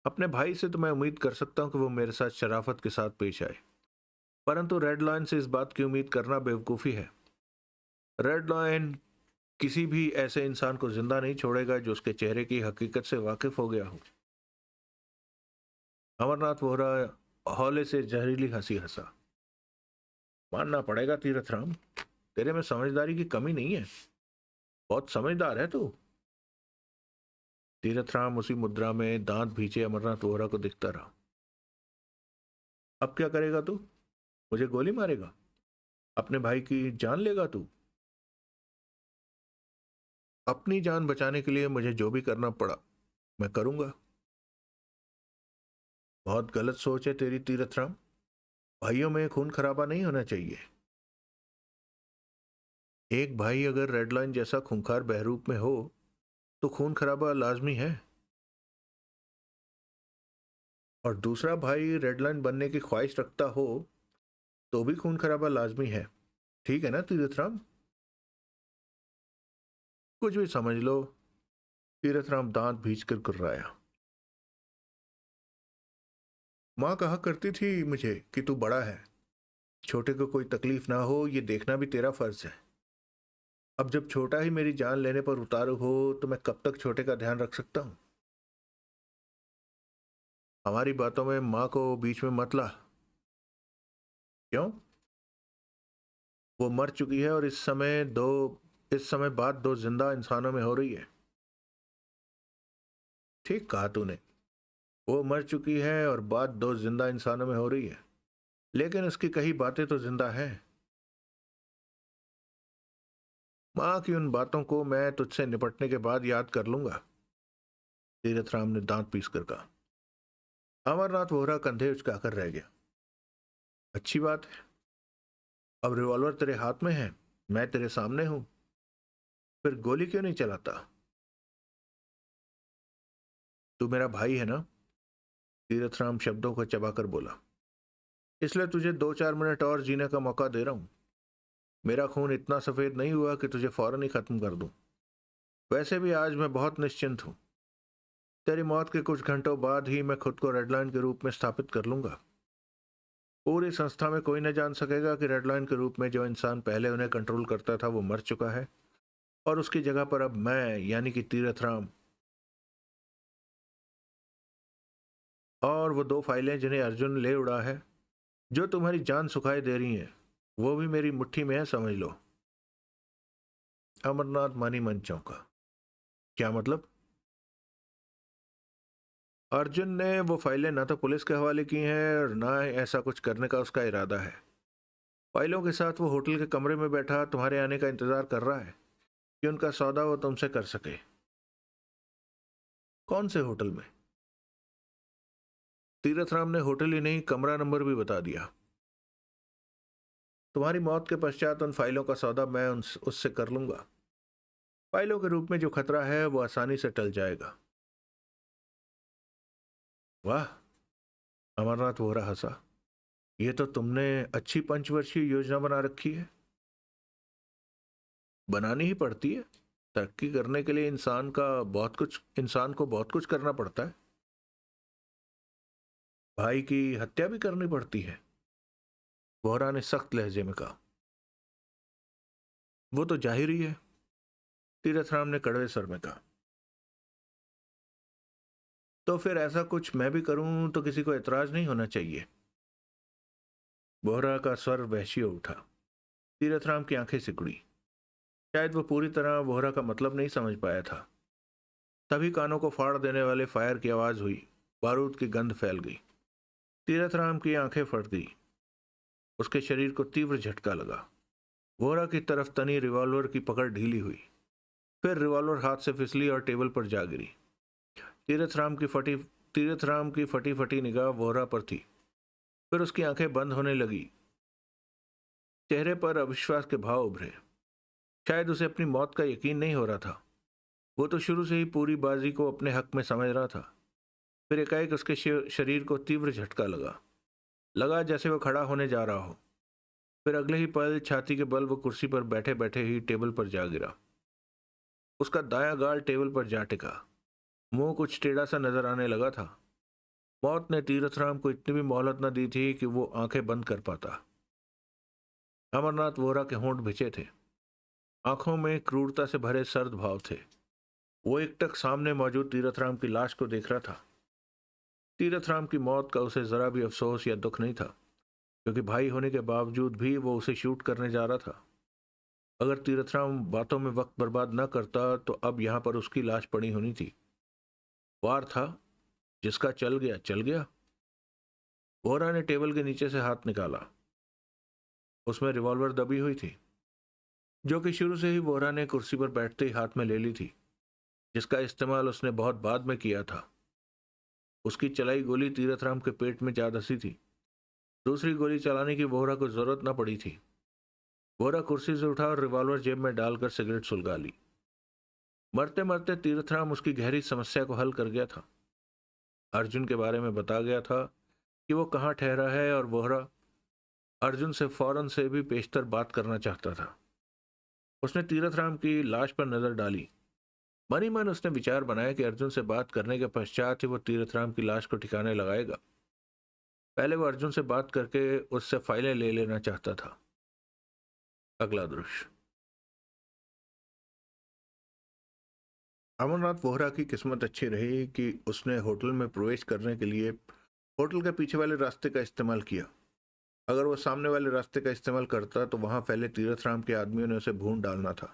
A: अपने भाई से तो मैं उम्मीद कर सकता हूं कि वो मेरे साथ शराफत के साथ पेश आए, परंतु रेड लॉयन से इस बात की उम्मीद करना बेवकूफी है। रेड लॉयन किसी भी ऐसे इंसान को जिंदा नहीं छोड़ेगा जो उसके चेहरे की हकीकत से वाकिफ हो गया हो। अमरनाथ वोहरा हौले से जहरीली हंसी हंसा। मानना पड़ेगा तीरथराम, तेरे में समझदारी की कमी नहीं है, बहुत समझदार है तू। तीरथराम उसी मुद्रा में दांत भींचे अमरनाथ वोहरा को दिखता रहा। अब क्या करेगा तू? मुझे गोली मारेगा? अपने भाई की जान लेगा तू? अपनी जान बचाने के लिए मुझे जो भी करना पड़ा मैं करूंगा। बहुत गलत सोच है तेरी तीरथराम, भाइयों में खून खराबा नहीं होना चाहिए। एक भाई अगर रेडलाइन जैसा खूंखार बहरूप में हो तो खून खराबा लाजमी है, और दूसरा भाई रेडलाइन बनने की ख्वाहिश रखता हो तो भी खून खराबा लाजमी है। ठीक है ना तीरथराम? कुछ भी समझ लो। तीरथराम दांत भींचकर कुर्राया। माँ कहा करती थी मुझे कि तू बड़ा है, छोटे को कोई तकलीफ ना हो ये देखना भी तेरा फर्ज है। अब जब छोटा ही मेरी जान लेने पर उतारू हो तो मैं कब तक छोटे का ध्यान रख सकता हूं? हमारी बातों में माँ को बीच में मत ला। क्यों? वो मर चुकी है और इस समय बात दो जिंदा इंसानों में हो रही है। ठीक कहा तूने, वो मर चुकी है और बात दो जिंदा इंसानों में हो रही है, लेकिन उसकी कही बातें तो जिंदा हैं। माँ की उन बातों को मैं तुझसे निपटने के बाद याद कर लूंगा, तीरथराम ने दांत पीस कर कहा। अमरनाथ वोहरा कंधे उचकाकर रह गया। अच्छी बात है, अब रिवॉल्वर तेरे हाथ में है, मैं तेरे सामने हूं, फिर गोली क्यों नहीं चलाता? तू मेरा भाई है ना? तीरथराम शब्दों को चबाकर बोला। इसलिए तुझे 2-4 मिनट और जीने का मौका दे रहा हूं। मेरा खून इतना सफेद नहीं हुआ कि तुझे फौरन ही खत्म कर दूं। वैसे भी आज मैं बहुत निश्चिंत हूं। तेरी मौत के कुछ घंटों बाद ही मैं खुद को रेडलाइन के रूप में स्थापित कर लूंगा। पूरी संस्था में कोई न जान सकेगा कि रेडलाइन के रूप में जो इंसान पहले उन्हें कंट्रोल करता था वो मर चुका है, और उसकी जगह पर अब मैं यानी कि तीरथराम, और वो 2 फाइलें जिन्हें अर्जुन ले उड़ा है, जो तुम्हारी जान सुखाए दे रही हैं, वो भी मेरी मुट्ठी में है, समझ लो। अमरनाथ मानी मन चौंका। क्या मतलब? अर्जुन ने वो फाइलें ना तो पुलिस के हवाले की हैं और ना ऐसा कुछ करने का उसका इरादा है। फाइलों के साथ वो होटल के कमरे में बैठा तुम्हारे आने का इंतजार कर रहा है कि उनका सौदा वो तुमसे कर सके। कौन से होटल में? तीरथराम ने होटल ही नहीं कमरा नंबर भी बता दिया। तुम्हारी मौत के पश्चात उन फाइलों का सौदा मैं उससे कर लूंगा। फाइलों के रूप में जो खतरा है वो आसानी से टल जाएगा। वाह! अमरनाथ वोहरा हंसा। ये तो तुमने अच्छी पंचवर्षीय योजना बना रखी है। बनानी ही पड़ती है, तरक्की करने के लिए इंसान को बहुत कुछ करना पड़ता है। भाई की हत्या भी करनी पड़ती है, वोहरा ने सख्त लहजे में कहा। वो तो जाहिर ही है, तीरथराम ने कड़वे स्वर में कहा। तो फिर ऐसा कुछ मैं भी करूं तो किसी को एतराज नहीं होना चाहिए। वोहरा का स्वर वहशी हो उठा। तीरथराम की आंखें सिकुड़ी। शायद वो पूरी तरह वोहरा का मतलब नहीं समझ पाया था। तभी कानों को फाड़ देने वाले फायर की आवाज हुई। बारूद की गंध फैल गई। तीरथ की आंखें फट गई। उसके शरीर को तीव्र झटका लगा। वोहरा की तरफ तनी रिवॉल्वर की पकड़ ढीली हुई। फिर रिवॉल्वर हाथ से फिसली और टेबल पर जा गिरी। तीरथ राम की फटी फटी निगाह वोहरा पर थी। फिर उसकी आंखें बंद होने लगी। चेहरे पर अविश्वास के भाव उभरे। शायद उसे अपनी मौत का यकीन नहीं हो रहा था। वो तो शुरू से ही पूरी बाजी को अपने हक में समझ रहा था। फिर एकाएक उसके शरीर को तीव्र झटका लगा। लगा जैसे वो खड़ा होने जा रहा हो। फिर अगले ही पल छाती के बल वो कुर्सी पर बैठे बैठे ही टेबल पर जा गिरा। उसका दायां गाल टेबल पर जा टिका। मुंह कुछ टेढ़ा सा नजर आने लगा था। मौत ने तीरथराम को इतनी भी मोहलत न दी थी कि वो आंखें बंद कर पाता। अमरनाथ वोहरा के होंठ भिजे थे। आंखों में क्रूरता से भरे सर्द भाव थे। वो एकटक सामने मौजूद तीरथराम की लाश को देख रहा था। तीरथराम की मौत का उसे जरा भी अफसोस या दुख नहीं था, क्योंकि भाई होने के बावजूद भी वो उसे शूट करने जा रहा था। अगर तीरथराम बातों में वक्त बर्बाद न करता तो अब यहां पर उसकी लाश पड़ी होनी थी। वार था, जिसका चल गया चल गया। वोहरा ने टेबल के नीचे से हाथ निकाला। उसमें रिवॉल्वर दबी हुई थी, जो कि शुरू से ही वोहरा ने कुर्सी पर बैठते ही हाथ में ले ली थी, जिसका इस्तेमाल उसने बहुत बाद में किया था। उसकी चलाई गोली तीरथराम के पेट में जा धसी थी। दूसरी गोली चलाने की वोहरा को जरूरत न पड़ी थी। वोहरा कुर्सी से उठा और रिवॉल्वर जेब में डालकर सिगरेट सुलगा ली। मरते मरते तीरथराम उसकी गहरी समस्या को हल कर गया था। अर्जुन के बारे में बता गया था कि वो कहाँ ठहरा है, और वोहरा अर्जुन से फौरन से भी पेशतर बात करना चाहता था। उसने तीरथराम की लाश पर नजर डाली। मन ही मन उसने विचार बनाया कि अर्जुन से बात करने के पश्चात ही वो तीरथराम की लाश को ठिकाने लगाएगा। पहले वो अर्जुन से बात करके उससे फाइलें ले लेना चाहता था। अगला दृश्य। अमरनाथ वोहरा की किस्मत अच्छी रही कि उसने होटल में प्रवेश करने के लिए होटल के पीछे वाले रास्ते का इस्तेमाल किया। अगर वो सामने वाले रास्ते का इस्तेमाल करता तो वहां फैले तीरथराम के आदमियों ने उसे भून डालना था,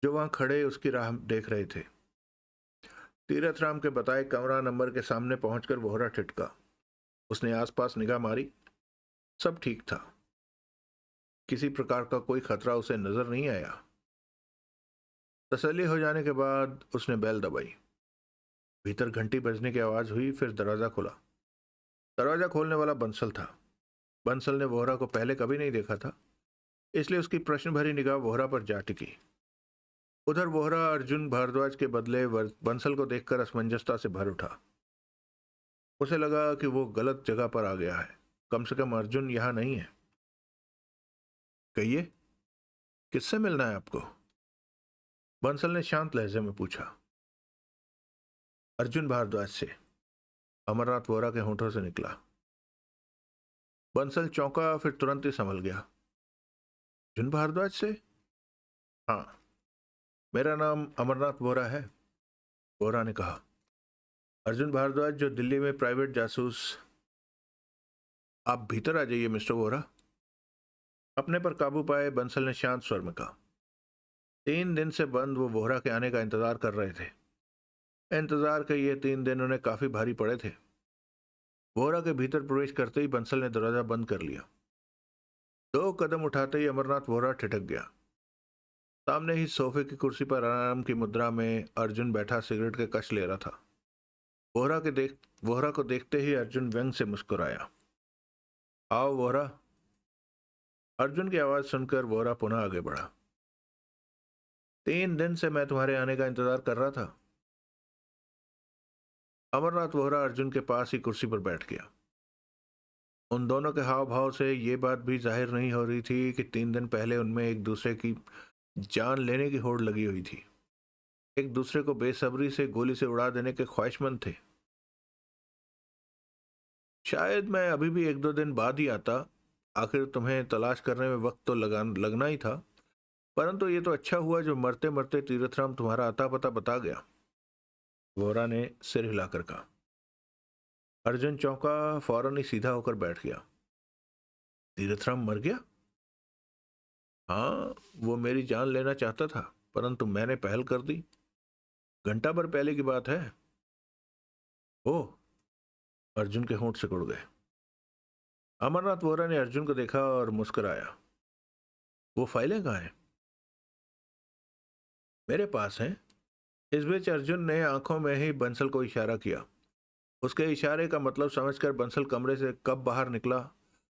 A: जो वहां खड़े उसकी राह देख रहे थे। तीरथराम के बताए कमरा नंबर के सामने पहुंचकर वोहरा ठिठका। उसने आसपास निगाह मारी। सब ठीक था। किसी प्रकार का कोई खतरा उसे नजर नहीं आया। तसल्ली हो जाने के बाद उसने बेल दबाई। भीतर घंटी बजने की आवाज हुई। फिर दरवाजा खुला। दरवाजा खोलने वाला बंसल था। बंसल ने वोहरा को पहले कभी नहीं देखा था, इसलिए उसकी प्रश्न भरी निगाह वोहरा पर जा टिकी। उधर वोहरा अर्जुन भारद्वाज के बदले बंसल को देखकर असमंजसता से भर उठा। उसे लगा कि वो गलत जगह पर आ गया है। कम से कम अर्जुन यहां नहीं है। कहिए, किससे मिलना है आपको? बंसल ने शांत लहजे में पूछा। अर्जुन भारद्वाज से, अमरनाथ वोहरा के होठों से निकला। बंसल चौंका, फिर तुरंत ही संभल गया। अर्जुन भारद्वाज से? हाँ, मेरा नाम अमरनाथ वोहरा है, वोहरा ने कहा। अर्जुन भारद्वाज, जो दिल्ली में प्राइवेट जासूस। आप भीतर आ जाइए मिस्टर वोहरा। अपने पर काबू पाए बंसल ने शांत स्वर में कहा। 3 दिन से बंद वो वोहरा के आने का इंतजार कर रहे थे। इंतजार के ये 3 दिन उन्हें काफी भारी पड़े थे। वोहरा के भीतर प्रवेश करते ही बंसल ने दरवाजा बंद कर लिया। 2 कदम उठाते ही अमरनाथ वोहरा ठिठक गया। सामने ही सोफे की कुर्सी पर आराम की मुद्रा में अर्जुन बैठा सिगरेट के कश ले रहा था। वोहरा को देखते ही अर्जुन व्यंग से मुस्कुराया। आओ वोहरा। अर्जुन की आवाज सुनकर वोहरा पुनः आगे बढ़ा। 3 दिन से मैं तुम्हारे आने का इंतजार कर रहा था। अमरनाथ वोहरा अर्जुन के पास ही कुर्सी पर बैठ गया। उन दोनों के हाव भाव से ये बात भी जाहिर नहीं हो रही थी कि 3 दिन पहले उनमें एक दूसरे की जान लेने की होड़ लगी हुई थी। एक दूसरे को बेसब्री से गोली से उड़ा देने के ख्वाहिशमंद थे। शायद मैं अभी भी 1-2 दिन बाद ही आता। आखिर तुम्हें तलाश करने में वक्त तो लगना ही था। परंतु ये तो अच्छा हुआ जो मरते मरते तीरथराम तुम्हारा अता पता बता गया, वोहरा ने सिर हिलाकर कहा। अर्जुन चौंका, फौरन ही सीधा होकर बैठ गया। तीरथराम मर गया? हाँ, वो मेरी जान लेना चाहता था, परंतु मैंने पहल कर दी। घंटा भर पहले की बात है। ओह! अर्जुन के होंठ सिकुड़ गए। अमरनाथ वोरा ने अर्जुन को देखा और मुस्कुराया। वो फाइलें कहाँ हैं? मेरे पास हैं। इस बीच अर्जुन ने आंखों में ही बंसल को इशारा किया। उसके इशारे का मतलब समझकर बंसल कमरे से कब बाहर निकला,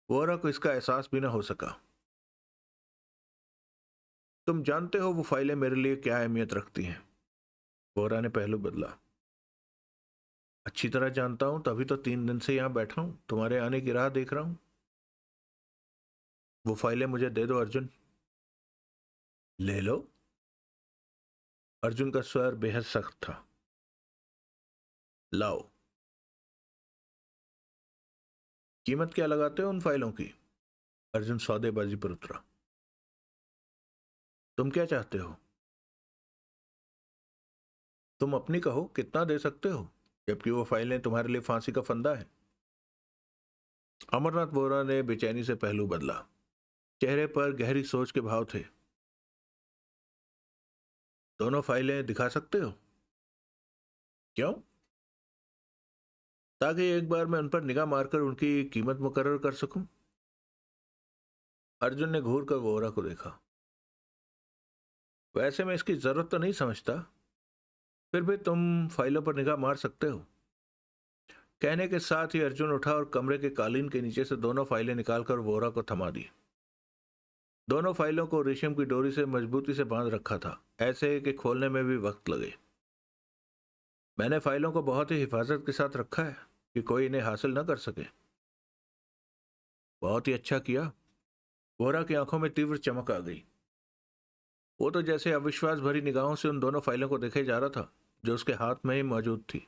A: वोरा को इसका एहसास भी न हो सका। तुम जानते हो वो फाइलें मेरे लिए क्या अहमियत रखती हैं? वोरा ने पहलू बदला। अच्छी तरह जानता हूं, तभी तो 3 दिन से यहां बैठा हूं, तुम्हारे आने की राह देख रहा हूं। वो फाइलें मुझे दे दो अर्जुन। ले लो। अर्जुन का स्वर बेहद सख्त था। लाओ। कीमत क्या लगाते हो उन फाइलों की? अर्जुन सौदेबाजी पर उतरा। तुम क्या चाहते हो? तुम अपनी कहो, कितना दे सकते हो, जबकि वो फाइलें तुम्हारे लिए फांसी का फंदा है। अमरनाथ वोरा ने बेचैनी से पहलू बदला। चेहरे पर गहरी सोच के भाव थे। दोनों फाइलें दिखा सकते हो? क्यों? ताकि एक बार मैं उन पर निगाह मारकर उनकी कीमत मुकर्रर कर सकूं। अर्जुन ने घूर कर वोरा को देखा। वैसे मैं इसकी जरूरत तो नहीं समझता, फिर भी तुम फाइलों पर निगाह मार सकते हो। कहने के साथ ही अर्जुन उठा और कमरे के कालीन के नीचे से दोनों फाइलें निकालकर वोरा को थमा दी। दोनों फाइलों को रेशम की डोरी से मजबूती से बांध रखा था, ऐसे कि खोलने में भी वक्त लगे। मैंने फाइलों को बहुत ही हिफाजत के साथ रखा है कि कोई इन्हें हासिल न कर सके। बहुत ही अच्छा किया। वोरा की आंखों में तीव्र चमक आ गई। वो तो जैसे अविश्वास भरी निगाहों से उन दोनों फाइलों को देखे जा रहा था जो उसके हाथ में ही मौजूद थी।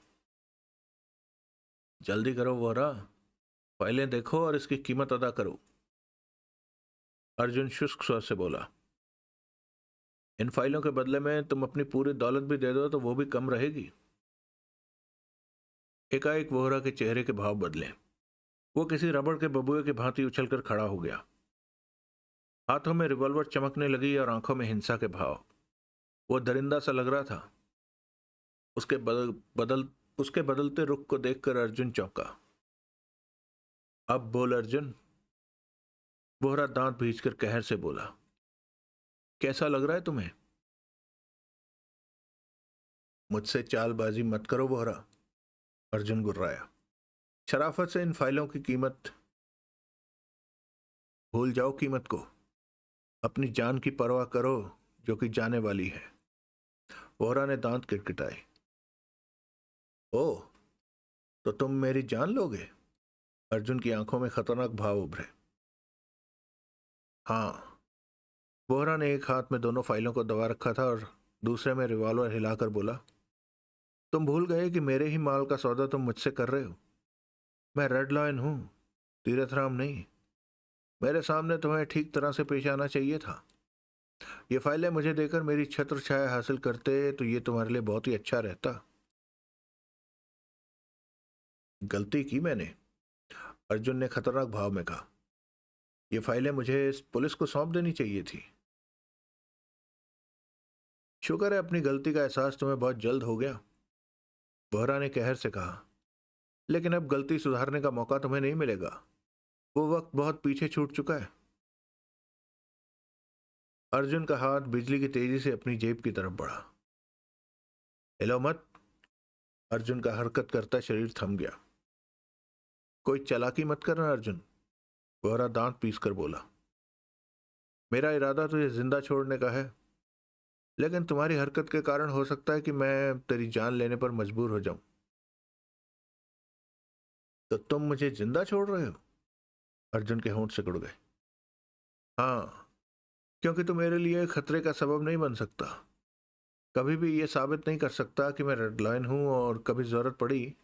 A: जल्दी करो वोरा, फाइलें देखो और इसकी कीमत अदा करो। अर्जुन शुष्क स्वर से बोला। इन फाइलों के बदले में तुम अपनी पूरी दौलत भी दे दो तो वो भी कम रहेगी। एकाएक वोहरा के चेहरे के भाव बदले। वो किसी रबड़ के बबुए की भांति उछलकर खड़ा हो गया। हाथों में रिवॉल्वर चमकने लगी और आंखों में हिंसा के भाव। वो दरिंदा सा लग रहा था। उसके बदल बदल उसके बदलते रुख को देखकर अर्जुन चौंका। अब बोल अर्जुन। वोहरा दांत भींचकर कहर से बोला। कैसा लग रहा है तुम्हें? मुझसे चालबाजी मत करो वोहरा, अर्जुन गुर्राया। शराफत से इन फाइलों की कीमत भूल जाओ, कीमत को। अपनी जान की परवाह करो जो कि जाने वाली है। वोहरा ने दांत किटकिटाए। ओह, तो तुम मेरी जान लोगे? अर्जुन की आंखों में खतरनाक भाव उभरे। हाँ। वोहरा ने एक हाथ में दोनों फाइलों को दबा रखा था और दूसरे में रिवॉल्वर हिलाकर बोला। तुम भूल गए कि मेरे ही माल का सौदा तुम मुझसे कर रहे हो। मैं रेड लॉयन हूं, तीरथ राम नहीं। मेरे सामने तुम्हें ठीक तरह से पेश आना चाहिए था। ये फाइलें मुझे देकर मेरी छत्र छाया हासिल करते तो ये तुम्हारे लिए बहुत ही अच्छा रहता। गलती की मैंने, अर्जुन ने खतरनाक भाव में कहा। ये फाइलें मुझे इस पुलिस को सौंप देनी चाहिए थी। शुक्र है अपनी गलती का एहसास तुम्हें बहुत जल्द हो गया, वोहरा ने कहर से कहा। लेकिन अब गलती सुधारने का मौका तुम्हें नहीं मिलेगा। वो वक्त बहुत पीछे छूट चुका है। अर्जुन का हाथ बिजली की तेजी से अपनी जेब की तरफ बढ़ा। हिलो मत। अर्जुन का हरकत करता शरीर थम गया। कोई चालाकी मत करना अर्जुन, वोहरा दांत पीस कर बोला। मेरा इरादा तुझे जिंदा छोड़ने का है, लेकिन तुम्हारी हरकत के कारण हो सकता है कि मैं तेरी जान लेने पर मजबूर हो जाऊं। तो तुम मुझे जिंदा छोड़ रहे हो? अर्जुन के होंठ सिकुड़ गए। हाँ, क्योंकि तू मेरे लिए खतरे का सबब नहीं बन सकता। कभी भी ये साबित नहीं कर सकता कि मैं रेड लायन हूं, और कभी जरूरत पड़ी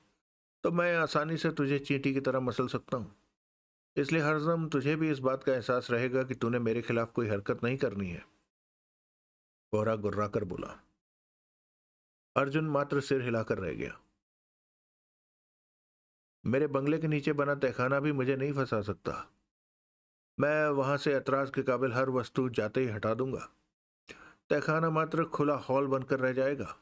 A: तो मैं आसानी से तुझे चींटी की तरह मसल सकता हूं। इसलिए हरदम तुझे भी इस बात का एहसास रहेगा कि तूने मेरे खिलाफ कोई हरकत नहीं करनी है। कोहरा गुर्रा कर बोला। अर्जुन मात्र सिर हिलाकर रह गया। मेरे बंगले के नीचे बना तहखाना भी मुझे नहीं फंसा सकता। मैं वहां से ऐतराज के काबिल हर वस्तु जाते ही हटा दूंगा। तहखाना मात्र खुला हॉल बनकर रह जाएगा।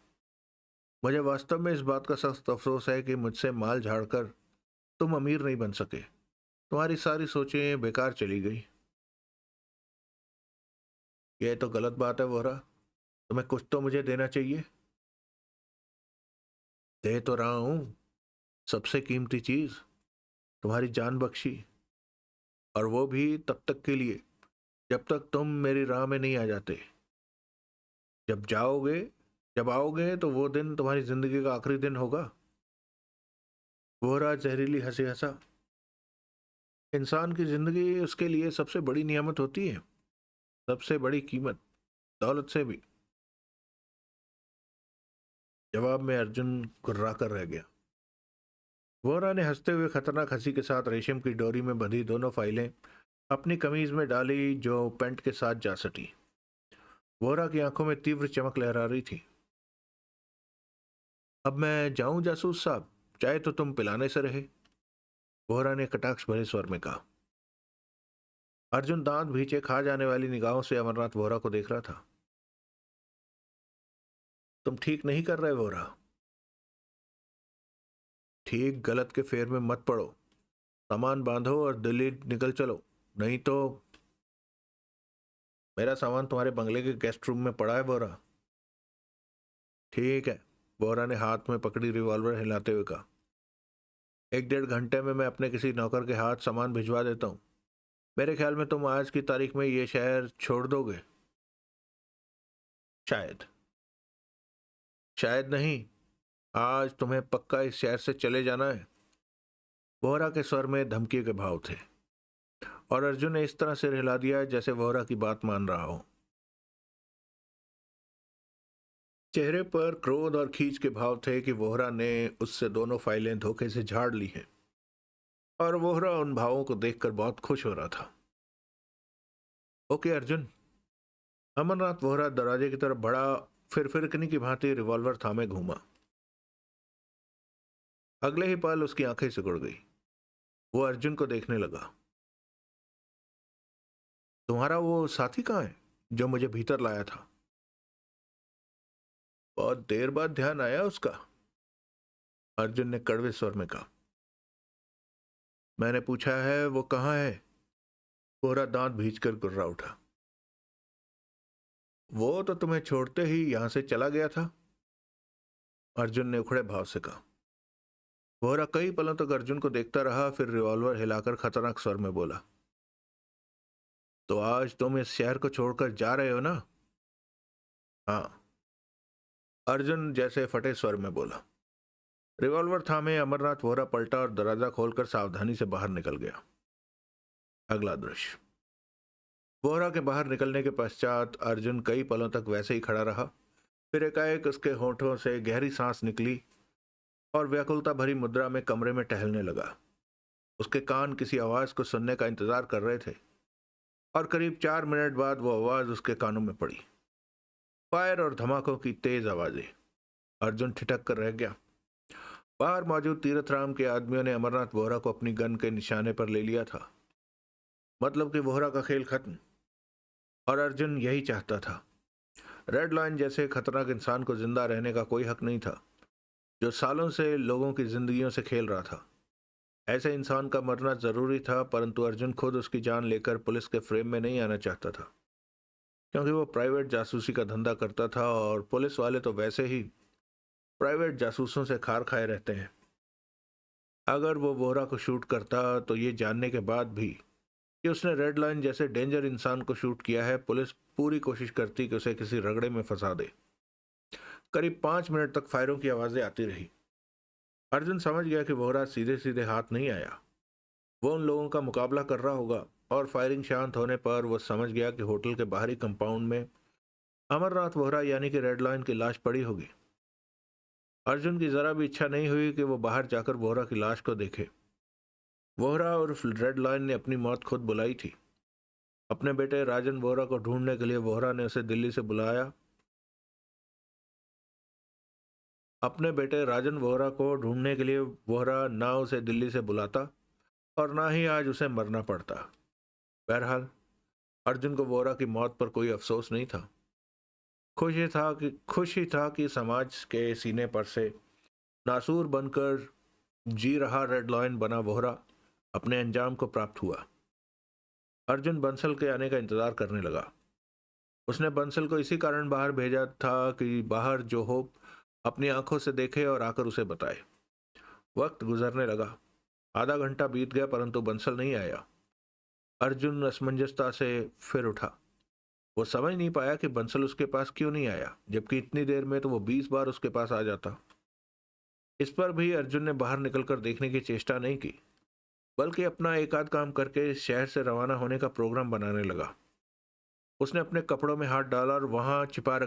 A: मुझे वास्तव में इस बात का सख्त अफसोस है कि मुझसे माल झाड़कर तुम अमीर नहीं बन सके। तुम्हारी सारी सोचें बेकार चली गई। यह तो गलत बात है वोरा। तुम्हें कुछ तो मुझे देना चाहिए। दे तो रहा हूं, सबसे कीमती चीज, तुम्हारी जान बख्शी। और वो भी तब तक के लिए जब तक तुम मेरी राह में नहीं आ जाते। जब जाओगे, जब आओगे तो वो दिन तुम्हारी जिंदगी का आखिरी दिन होगा। वोरा जहरीली हंसी हंसा। इंसान की जिंदगी उसके लिए सबसे बड़ी नियामत होती है, सबसे बड़ी कीमत, दौलत से भी। जवाब में अर्जुन गुर्रा कर रह गया। वोरा ने हंसते हुए खतरनाक हंसी के साथ रेशम की डोरी में बंधी दोनों फाइलें अपनी कमीज में डाली जो पैंट के साथ जा सटी। वोरा की आंखों में तीव्र चमक लहरा रही थी। अब मैं जाऊं जासूस साहब, चाहे तो तुम पिलाने से रहे, वोरा ने कटाक्ष भरे स्वर में कहा। अर्जुन दांत भींचे खा जाने वाली निगाहों से अमरनाथ वोरा को देख रहा था। तुम ठीक नहीं कर रहे वोरा। ठीक गलत के फेर में मत पड़ो। सामान बांधो और दिल्ली निकल चलो, नहीं तो। मेरा सामान तुम्हारे बंगले के गेस्ट रूम में पड़ा है वोरा। ठीक है, वोरा ने हाथ में पकड़ी रिवॉल्वर हिलाते हुए कहा। 1-1.5 घंटे में मैं अपने किसी नौकर के हाथ सामान भिजवा देता हूँ। मेरे ख्याल में तुम आज की तारीख में ये शहर छोड़ दोगे। शायद, शायद नहीं। आज तुम्हें पक्का इस शहर से चले जाना है। वोहरा के स्वर में धमकी के भाव थे और अर्जुन ने इस तरह सिर हिला दिया जैसे वोहरा की बात मान रहा हो। चेहरे पर क्रोध और खींच के भाव थे कि वोहरा ने उससे दोनों फाइलें धोखे से झाड़ ली हैं और वोहरा उन भावों को देखकर बहुत खुश हो रहा था। ओके अर्जुन। अमरनाथ वोहरा दरवाजे की तरफ बढ़ा, फिर फिरकनी की भांति रिवॉल्वर थामे घूमा। अगले ही पल उसकी आंखें सिकुड़ गई। वो अर्जुन को देखने लगा। तुम्हारा वो साथी कहाँ है जो मुझे भीतर लाया था? बहुत देर बाद ध्यान आया उसका, अर्जुन ने कड़वे स्वर में कहा। मैंने पूछा है वो कहाँ है? वोहरा दांत भींचकर गुर्रा उठा। वो तो तुम्हें छोड़ते ही यहां से चला गया था, अर्जुन ने उखड़े भाव से कहा। वोहरा कई पलों तक अर्जुन को देखता रहा, फिर रिवॉल्वर हिलाकर खतरनाक स्वर में बोला। तो आज तुम इस शहर को छोड़कर जा रहे हो ना? हाँ, अर्जुन जैसे फटे स्वर में बोला। रिवॉल्वर थामे अमरनाथ वोहरा पलटा और दरवाजा खोलकर सावधानी से बाहर निकल गया। अगला दृश्य। वोहरा के बाहर निकलने के पश्चात अर्जुन कई पलों तक वैसे ही खड़ा रहा। फिर एकाएक उसके होठों से गहरी सांस निकली और व्याकुलता भरी मुद्रा में कमरे में टहलने लगा। उसके कान किसी आवाज को सुनने का इंतजार कर रहे थे और करीब 4 मिनट बाद वो आवाज उसके कानों में पड़ी। फायर और धमाकों की तेज आवाजें। अर्जुन ठिठक कर रह गया। बाहर मौजूद तीरथराम के आदमियों ने अमरनाथ वोहरा को अपनी गन के निशाने पर ले लिया था। मतलब कि वोहरा का खेल खत्म। और अर्जुन यही चाहता था। रेड लाइन जैसे खतरनाक इंसान को जिंदा रहने का कोई हक नहीं था, जो सालों से लोगों की जिंदगियों से खेल रहा था। ऐसे इंसान का मरना जरूरी था, परंतु अर्जुन खुद उसकी जान लेकर पुलिस के फ्रेम में नहीं आना चाहता था, क्योंकि वो प्राइवेट जासूसी का धंधा करता था और पुलिस वाले तो वैसे ही प्राइवेट जासूसों से खार खाए रहते हैं। अगर वो वोहरा को शूट करता तो ये जानने के बाद भी कि उसने रेड लाइन जैसे डेंजर इंसान को शूट किया है, पुलिस पूरी कोशिश करती कि उसे किसी रगड़े में फंसा दे। करीब 5 मिनट तक फायरों की आवाजें आती रही। अर्जुन समझ गया कि वोहरा सीधे सीधे हाथ नहीं आया, वो उन लोगों का मुकाबला कर रहा होगा। और फायरिंग शांत होने पर वो समझ गया कि होटल के बाहरी कंपाउंड में अमरनाथ वोहरा यानी कि रेड लाइन की लाश पड़ी होगी। अर्जुन की जरा भी इच्छा नहीं हुई कि वो बाहर जाकर वोहरा की लाश को देखे। वोहरा और रेड लाइन ने अपनी मौत खुद बुलाई थी। अपने बेटे राजन वोहरा को ढूंढने के लिए वोहरा ने उसे दिल्ली से बुलाया। अपने बेटे राजन वोहरा को ढूंढने के लिए वोहरा ना उसे दिल्ली से बुलाता और ना ही आज उसे मरना पड़ता। बहरहाल अर्जुन को वोहरा की मौत पर कोई अफसोस नहीं था। खुश ही था कि समाज के सीने पर से नासूर बनकर जी रहा रेड लॉयन बना वोहरा अपने अंजाम को प्राप्त हुआ। अर्जुन बंसल के आने का इंतजार करने लगा। उसने बंसल को इसी कारण बाहर भेजा था कि बाहर जो हो अपनी आंखों से देखे और आकर उसे बताए। वक्त गुजरने लगा। आधा घंटा बीत गया परंतु बंसल नहीं आया। अर्जुन असमंजसता से फिर उठा। वो समझ नहीं पाया कि बंसल उसके पास क्यों नहीं आया, जबकि इतनी देर में तो वो 20 बार उसके पास आ जाता। इस पर भी अर्जुन ने बाहर निकलकर देखने की चेष्टा नहीं की, बल्कि अपना एक आध काम करके शहर से रवाना होने का प्रोग्राम बनाने लगा। उसने अपने कपड़ों में हाथ डाला और वहां छिपा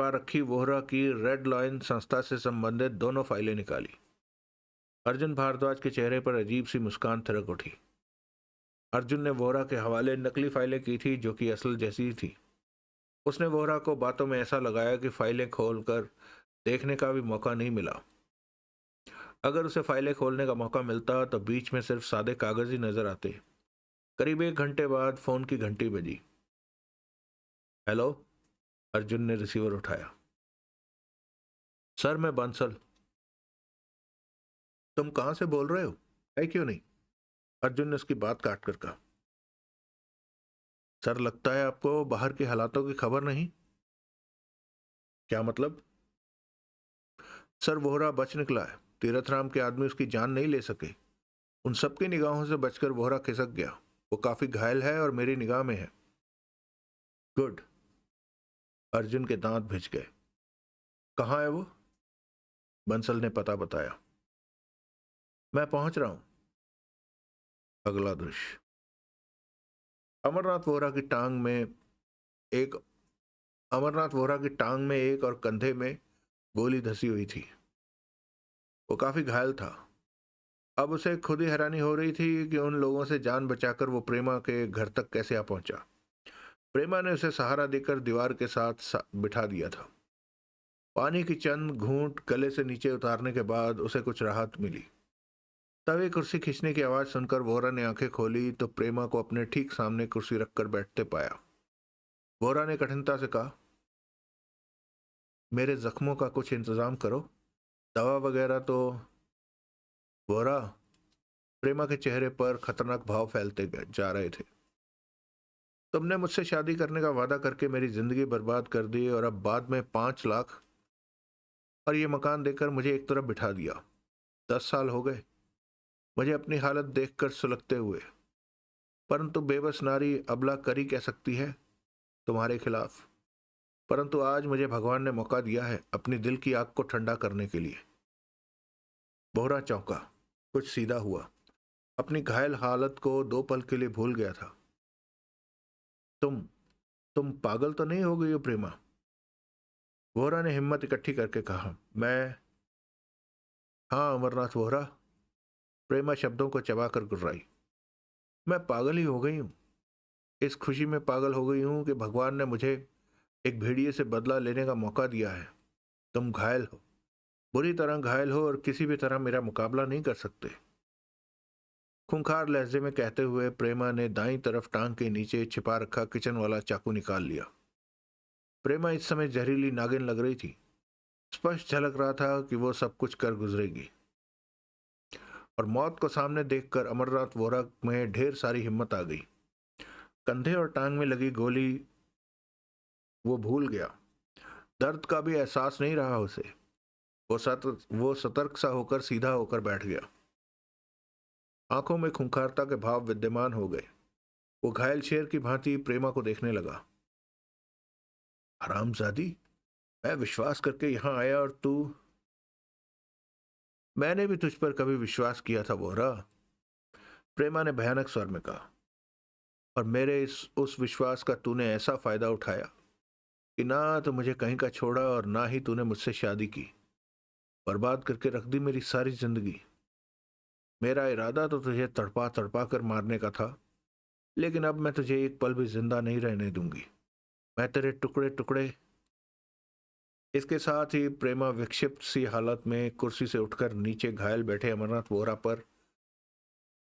A: रखी रेड लॉयन संस्था से संबंधित दोनों फाइलें निकाली। अर्जुन भारद्वाज के चेहरे पर अजीब सी मुस्कान थिरक उठी। अर्जुन ने वोहरा के हवाले नकली फाइलें की थी जो कि असल जैसी ही थी। उसने वोहरा को बातों में ऐसा लगाया कि फाइलें खोलकर देखने का भी मौका नहीं मिला। अगर उसे फाइलें खोलने का मौका मिलता तो बीच में सिर्फ सादे कागज ही नजर आते। करीब 1 घंटे बाद फोन की घंटी बजी। हेलो, अर्जुन ने रिसीवर उठाया। सर, मैं बंसल। तुम कहां से बोल रहे हो? है क्यों नहीं? अर्जुन ने उसकी बात काट कर कहा। सर, लगता है आपको बाहर के हालातों की खबर नहीं। क्या मतलब? सर, वोहरा बच निकला है। तीरथ राम के आदमी उसकी जान नहीं ले सके। उन सबकी निगाहों से बचकर वोहरा खिसक गया। वो काफी घायल है और मेरी निगाह में है। गुड। अर्जुन के दांत भिज गए। कहाँ है वो? बंसल ने पता बताया। मैं पहुंच रहा हूं। अगला दृश्य। अमरनाथ वोहरा की टांग में एक अमरनाथ वोहरा की टांग में एक और कंधे में गोली धसी हुई थी। वो काफी घायल था। अब उसे खुद ही हैरानी हो रही थी कि उन लोगों से जान बचाकर वो प्रेमा के घर तक कैसे आ पहुंचा। प्रेमा ने उसे सहारा देकर दीवार के साथ बिठा दिया था। पानी की चंद घूंट गले से नीचे उतारने के बाद उसे कुछ राहत मिली। तभी कुर्सी खींचने की आवाज सुनकर वोहरा ने आंखें खोली तो प्रेमा को अपने ठीक सामने कुर्सी रखकर बैठते पाया। वोहरा ने कठिनता से कहा, मेरे जख्मों का कुछ इंतजाम करो, दवा वगैरह तो। वोहरा, प्रेमा के चेहरे पर खतरनाक भाव फैलते जा रहे थे। तुमने मुझसे शादी करने का वादा करके मेरी जिंदगी बर्बाद कर दी और अब बाद में 5 लाख और ये मकान देकर मुझे एक तरफ बिठा दिया। 10 साल हो गए मुझे अपनी हालत देखकर सुलगते हुए, परंतु बेबस नारी अबला करी कह सकती है तुम्हारे खिलाफ। परंतु आज मुझे भगवान ने मौका दिया है अपनी दिल की आग को ठंडा करने के लिए। बोहरा चौंका, कुछ सीधा हुआ, अपनी घायल हालत को 2 पल के लिए भूल गया था। तुम तुम पागल तो नहीं हो गई हो प्रेमा? वोहरा ने हिम्मत इकट्ठी करके कहा। मैं हाँ अमरनाथ वोहरा, प्रेमा शब्दों को चबाकर गुर्राई। मैं पागल ही हो गई हूँ। इस खुशी में पागल हो गई हूँ कि भगवान ने मुझे एक भेड़िए से बदला लेने का मौका दिया है। तुम घायल हो, बुरी तरह घायल हो और किसी भी तरह मेरा मुकाबला नहीं कर सकते। खूंखार लहजे में कहते हुए प्रेमा ने दाईं तरफ टांग के नीचे छिपा रखा किचन वाला चाकू निकाल लिया। प्रेमा इस समय जहरीली नागिन लग रही थी। स्पष्ट झलक रहा था कि वो सब कुछ कर गुजरेगी। और मौत को सामने देखकर अमरनाथ वोहरा में ढेर सारी हिम्मत आ गई। कंधे और टांग में लगी गोली वो भूल गया। दर्द का भी एहसास नहीं रहा उसे। वो सतर्क सा होकर सीधा होकर बैठ गया। आंखों में खूंखारता के भाव विद्यमान हो गए। वो घायल शेर की भांति प्रेमा को देखने लगा। हरामजादी, मैं विश्वास करके यहां आया और तू। मैंने भी तुझ पर कभी विश्वास किया था वोहरा, प्रेमा ने भयानक स्वर में कहा, और मेरे उस विश्वास का तूने ऐसा फायदा उठाया कि ना तो मुझे कहीं का छोड़ा और ना ही तूने मुझसे शादी की। बर्बाद करके रख दी मेरी सारी जिंदगी। मेरा इरादा तो तुझे तड़पा तड़पा कर मारने का था, लेकिन अब मैं तुझे एक पल भी जिंदा नहीं रहने दूंगी। मैं तेरे टुकड़े टुकड़े। इसके साथ ही प्रेमा विक्षिप्त सी हालत में कुर्सी से उठकर नीचे घायल बैठे अमरनाथ वोहरा पर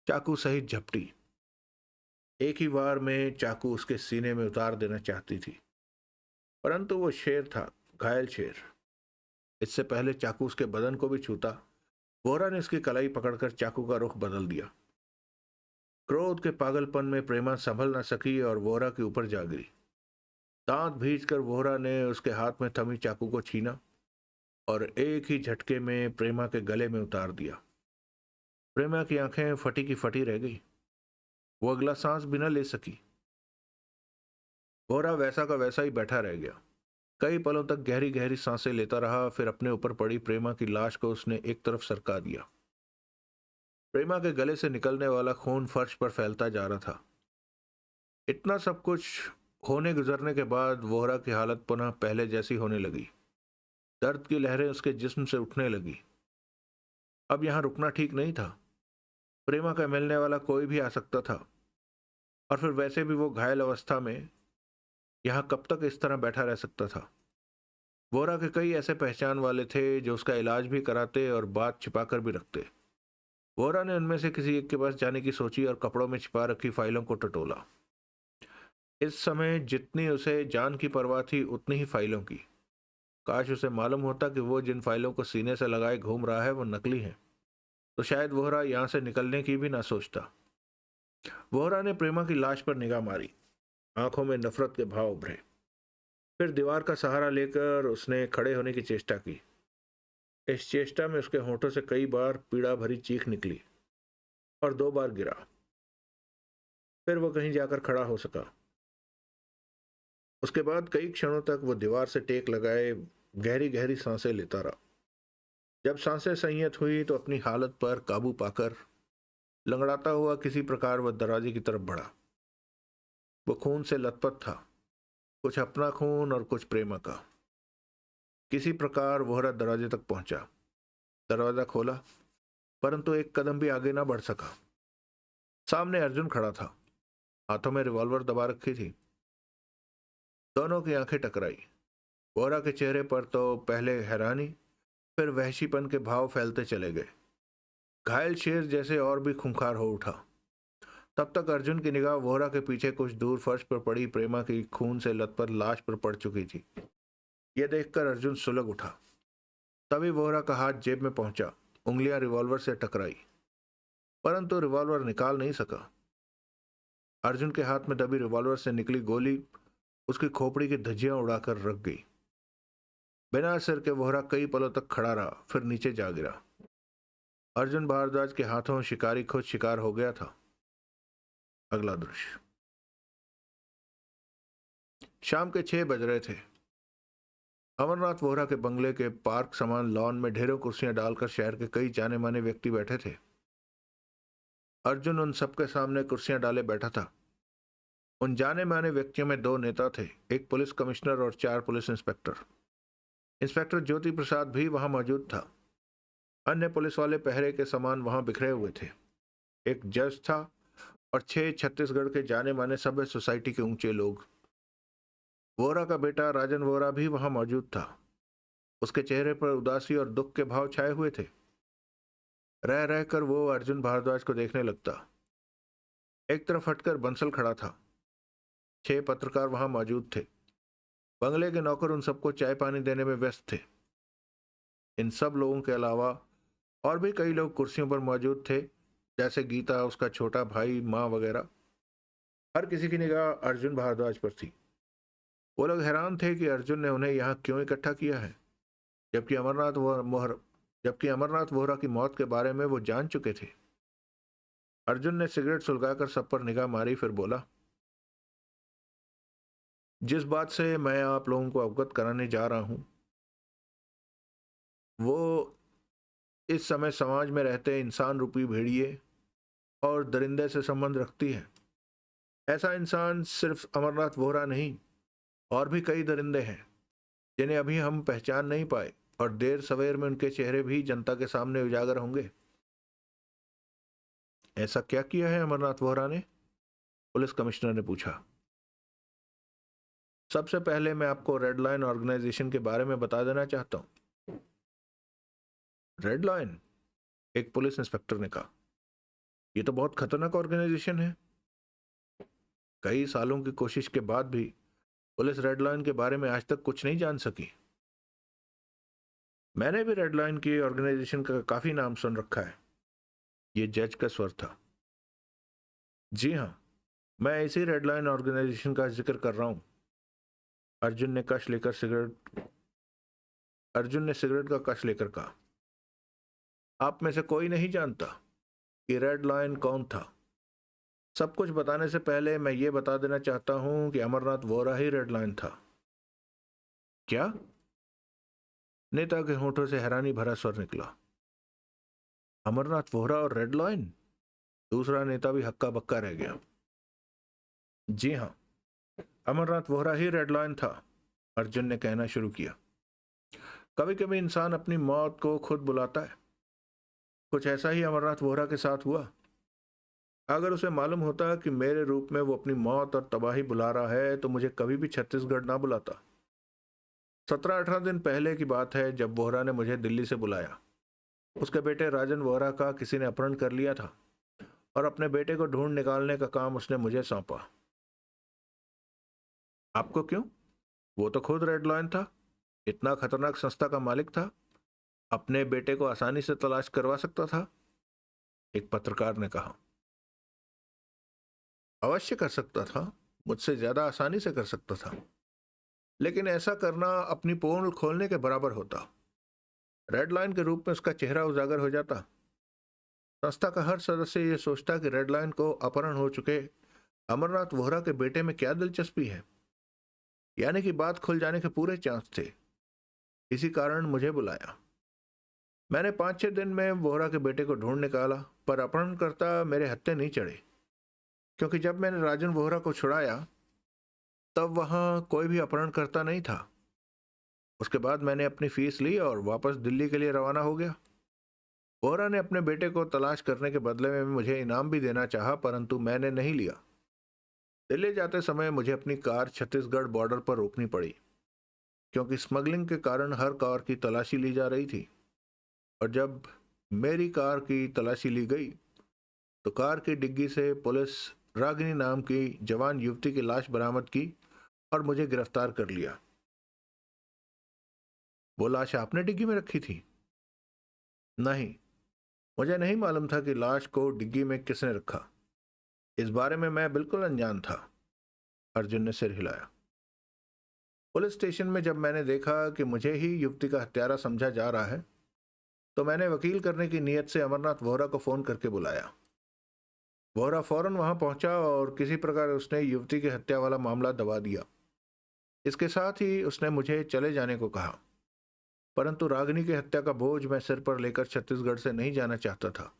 A: चाकू सहित झपटी। एक ही बार में चाकू उसके सीने में उतार देना चाहती थी, परंतु वो शेर था, घायल शेर। इससे पहले चाकू उसके बदन को भी छूता, वोहरा ने उसकी कलाई पकड़कर चाकू का रुख बदल दिया। क्रोध के पागलपन में प्रेमा संभल न सकी और वोहरा के ऊपर जा गिरी। दांत भींचकर वोहरा ने उसके हाथ में थमी चाकू को छीना और एक ही झटके में प्रेमा के गले में उतार दिया। प्रेमा की आंखें फटी की फटी रह गई। वो अगला सांस भी न ले सकी। वोहरा वैसा का वैसा ही बैठा रह गया। कई पलों तक गहरी गहरी सांसें लेता रहा। फिर अपने ऊपर पड़ी प्रेमा की लाश को उसने एक तरफ सरका दिया। प्रेमा के गले से निकलने वाला खून फर्श पर फैलता जा रहा था। इतना सब कुछ होने गुजरने के बाद वोहरा की हालत पुनः पहले जैसी होने लगी। दर्द की लहरें उसके जिस्म से उठने लगी। अब यहां रुकना ठीक नहीं था। प्रेमा का मिलने वाला कोई भी आ सकता था, और फिर वैसे भी वो घायल अवस्था में यहां कब तक इस तरह बैठा रह सकता था। वोहरा के कई ऐसे पहचान वाले थे जो उसका इलाज भी कराते और बात छिपाकर भी रखते। वोहरा ने उनमें से किसी एक के पास जाने की सोची और कपड़ों में छिपा रखी फाइलों को टटोला। इस समय जितनी उसे जान की परवाह थी उतनी ही फाइलों की। काश उसे मालूम होता कि वो जिन फाइलों को सीने से लगाए घूम रहा है वो नकली हैं, तो शायद वोहरा यहां से निकलने की भी ना सोचता। वोहरा ने प्रेमा की लाश पर निगाह मारी। आंखों में नफरत के भाव उभरे। फिर दीवार का सहारा लेकर उसने खड़े होने की चेष्टा की। इस चेष्टा में उसके होंठों से कई बार पीड़ा भरी चीख निकली और 2 बार गिरा। फिर वो कहीं जाकर खड़ा हो सका। उसके बाद कई क्षणों तक वो दीवार से टेक लगाए गहरी गहरी सांसें लेता रहा। जब सांसें संयत हुई तो अपनी हालत पर काबू पाकर लंगड़ाता हुआ किसी प्रकार वह दरवाजे की तरफ बढ़ा। वो खून से लथपथ था, कुछ अपना खून और कुछ प्रेमा का। किसी प्रकार वोहरा दरवाजे तक पहुंचा। दरवाजा खोला, परंतु एक कदम भी आगे ना बढ़ सका। सामने अर्जुन खड़ा था, हाथों में रिवॉल्वर दबा रखी थी। दोनों की आंखें टकराई। वोहरा के चेहरे पर तो पहले हैरानी, फिर वहशीपन के भाव फैलते चले गए। घायल शेर जैसे और भी खूंखार हो उठा। तब तक अर्जुन की निगाह वोहरा के पीछे कुछ दूर फर्श पर पड़ी प्रेमा की खून से लथपथ लाश पर पड़ चुकी थी। यह देखकर अर्जुन सुलग उठा। तभी वोहरा का हाथ जेब में पहुंचा, उंगलियां रिवॉल्वर से टकराई, परंतु रिवॉल्वर निकाल नहीं सका। अर्जुन के हाथ में दबी रिवॉल्वर से निकली गोली उसकी खोपड़ी की धज्जियां उड़ाकर रख गई। बिना सिर के वोहरा कई पलों तक खड़ा रहा, फिर नीचे जा गिरा। अर्जुन भारद्वाज के हाथों शिकारी खुद शिकार हो गया था। अगला दृश्य। शाम के 6 बज रहे थे। अमरनाथ वोहरा के बंगले के पार्क समान लॉन में ढेरों कुर्सियां डालकर शहर के कई जाने माने व्यक्ति बैठे थे। अर्जुन उन सबके सामने कुर्सियां डाले बैठा था। उन जाने माने व्यक्तियों में 2 नेता थे, एक पुलिस कमिश्नर और 4 police inspector. Inspector Jyoti Prasad भी वहां मौजूद था। अन्य पुलिस वाले पहरे के समान वहां बिखरे हुए थे। एक जज था और 6 छत्तीसगढ़ के जाने माने सभ्य सोसाइटी के ऊंचे लोग। वोहरा का बेटा राजन वोहरा भी वहां मौजूद था। उसके चेहरे पर उदासी और दुख के भाव छाए हुए थे। रह रहकर वो अर्जुन भारद्वाज को देखने लगता। एक तरफ हटकर बंसल खड़ा था। 6 पत्रकार वहां मौजूद थे। बंगले के नौकर उन सबको चाय पानी देने में व्यस्त थे। इन सब लोगों के अलावा और भी कई लोग कुर्सियों पर मौजूद थे, जैसे गीता, उसका छोटा भाई, माँ वगैरह। हर किसी की निगाह अर्जुन भारद्वाज पर थी। वो लोग हैरान थे कि अर्जुन ने उन्हें यहाँ क्यों इकट्ठा किया है, जबकि अमरनाथ वोहरा की मौत के बारे में वो जान चुके थे। अर्जुन ने सिगरेट सुलगाकर सब पर निगाह मारी, फिर बोला, जिस बात से मैं आप लोगों को अवगत कराने जा रहा हूं वो इस समय समाज में रहते इंसान रूपी भेड़िए और दरिंदे से संबंध रखती है। ऐसा इंसान सिर्फ अमरनाथ वोहरा नहीं, और भी कई दरिंदे हैं जिन्हें अभी हम पहचान नहीं पाए, और देर सवेर में उनके चेहरे भी जनता के सामने उजागर होंगे। ऐसा क्या किया है अमरनाथ वोहरा ने? पुलिस कमिश्नर ने पूछा। सबसे पहले मैं आपको रेड लाइन ऑर्गेनाइजेशन के बारे में बता देना चाहता हूं। Red line? एक पुलिस इंस्पेक्टर ने कहा। ये तो बहुत खतरनाक ऑर्गेनाइजेशन है। कई सालों की कोशिश के बाद भी पुलिस रेड लाइन के बारे में आज तक कुछ नहीं जान सकी। मैंने भी रेड लाइन की ऑर्गेनाइजेशन का काफी नाम सुन रखा है। ये जज का स्वर था। जी हाँ, मैं इसी रेड लाइन ऑर्गेनाइजेशन का जिक्र कर रहा हूँ। अर्जुन ने कश लेकर सिगरेट अर्जुन ने सिगरेट का कश लेकर कहा। आप में से कोई नहीं जानता कि रेड लाइन कौन था? सब कुछ बताने से पहले मैं ये बता देना चाहता हूं कि अमरनाथ वोरा ही रेड लाइन था। क्या? नेता के होठों से हैरानी भरा स्वर निकला। अमरनाथ वोहरा और रेड लाइन? दूसरा नेता भी हक्का बक्का रह गया। जी हाँ, अमरनाथ वोहरा ही रेड लाइन था, अर्जुन ने कहना शुरू किया। कभी कभी इंसान अपनी मौत को खुद बुलाता है। कुछ ऐसा ही अमरनाथ वोहरा के साथ हुआ। अगर उसे मालूम होता कि मेरे रूप में वो अपनी मौत और तबाही बुला रहा है तो मुझे कभी भी छत्तीसगढ़ ना बुलाता। 17-18 दिन पहले की बात है जब वोहरा ने मुझे दिल्ली से बुलाया। उसके बेटे राजन वोहरा का किसी ने अपहरण कर लिया था और अपने बेटे को ढूंढ निकालने का काम उसने मुझे सौंपा। आपको क्यों? वो तो खुद रेड लाइन था, इतना खतरनाक संस्था का मालिक था, अपने बेटे को आसानी से तलाश करवा सकता था, एक पत्रकार ने कहा। अवश्य कर सकता था, मुझसे ज्यादा आसानी से कर सकता था, लेकिन ऐसा करना अपनी पोल खोलने के बराबर होता। रेड लाइन के रूप में उसका चेहरा उजागर हो जाता। संस्था का हर सदस्य ये सोचता कि रेड लाइन को अपहरण हो चुके अमरनाथ वोहरा के बेटे में क्या दिलचस्पी है, यानी कि बात खुल जाने के पूरे चांस थे। इसी कारण मुझे बुलाया। मैंने 5-6 दिन में वोहरा के बेटे को ढूंढ निकाला, पर अपहरणकर्ता मेरे हत्थे नहीं चढ़े, क्योंकि जब मैंने राजन वोहरा को छुड़ाया तब वहां कोई भी अपहरणकर्ता नहीं था। उसके बाद मैंने अपनी फीस ली और वापस दिल्ली के लिए रवाना हो गया। वोहरा ने अपने बेटे को तलाश करने के बदले में मुझे इनाम भी देना चाहा, परंतु मैंने नहीं लिया। दिल्ली जाते समय मुझे अपनी कार छत्तीसगढ़ बॉर्डर पर रोकनी पड़ी, क्योंकि स्मगलिंग के कारण हर कार की तलाशी ली जा रही थी। और जब मेरी कार की तलाशी ली गई तो कार की डिग्गी से पुलिस रागिनी नाम की जवान युवती की लाश बरामद की और मुझे गिरफ्तार कर लिया। वो लाश आपने डिग्गी में रखी थी? नहीं, मुझे नहीं मालूम था कि लाश को डिग्गी में किसने रखा। इस बारे में मैं बिल्कुल अनजान था। अर्जुन ने सिर हिलाया। पुलिस स्टेशन में जब मैंने देखा कि मुझे ही युवती का हत्यारा समझा जा रहा है तो मैंने वकील करने की नीयत से अमरनाथ वोहरा को फोन करके बुलाया। वोहरा फौरन वहां पहुंचा और किसी प्रकार उसने युवती की हत्या वाला मामला दबा दिया। इसके साथ ही उसने मुझे चले जाने को कहा, परंतु रागिनी की हत्या का बोझ मैं सिर पर लेकर छत्तीसगढ़ से नहीं जाना चाहता था।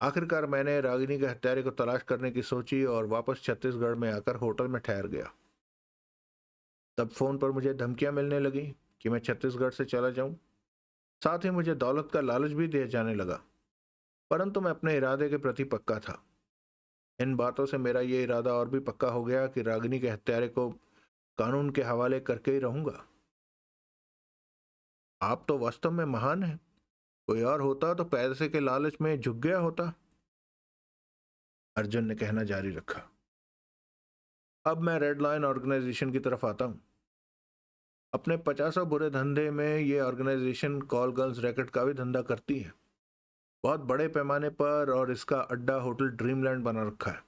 A: आखिरकार मैंने रागिनी के हत्यारे को तलाश करने की सोची और वापस छत्तीसगढ़ में आकर होटल में ठहर गया। तब फोन पर मुझे धमकियां मिलने लगी कि मैं छत्तीसगढ़ से चला जाऊं। साथ ही मुझे दौलत का लालच भी दिया जाने लगा, परंतु मैं अपने इरादे के प्रति पक्का था। इन बातों से मेरा ये इरादा और भी पक्का हो गया कि रागिनी के हत्यारे को कानून के हवाले करके ही रहूंगा। आप तो वास्तव में महान हैं। कोई और होता तो पैसे के लालच में झुक गया होता, अर्जुन ने कहना जारी रखा। अब मैं रेड लाइन ऑर्गेनाइजेशन की तरफ आता हूं। अपने 50 बुरे धंधे में ये ऑर्गेनाइजेशन कॉल गर्ल्स रैकेट का भी धंधा करती है, बहुत बड़े पैमाने पर, और इसका अड्डा होटल ड्रीमलैंड बना रखा है।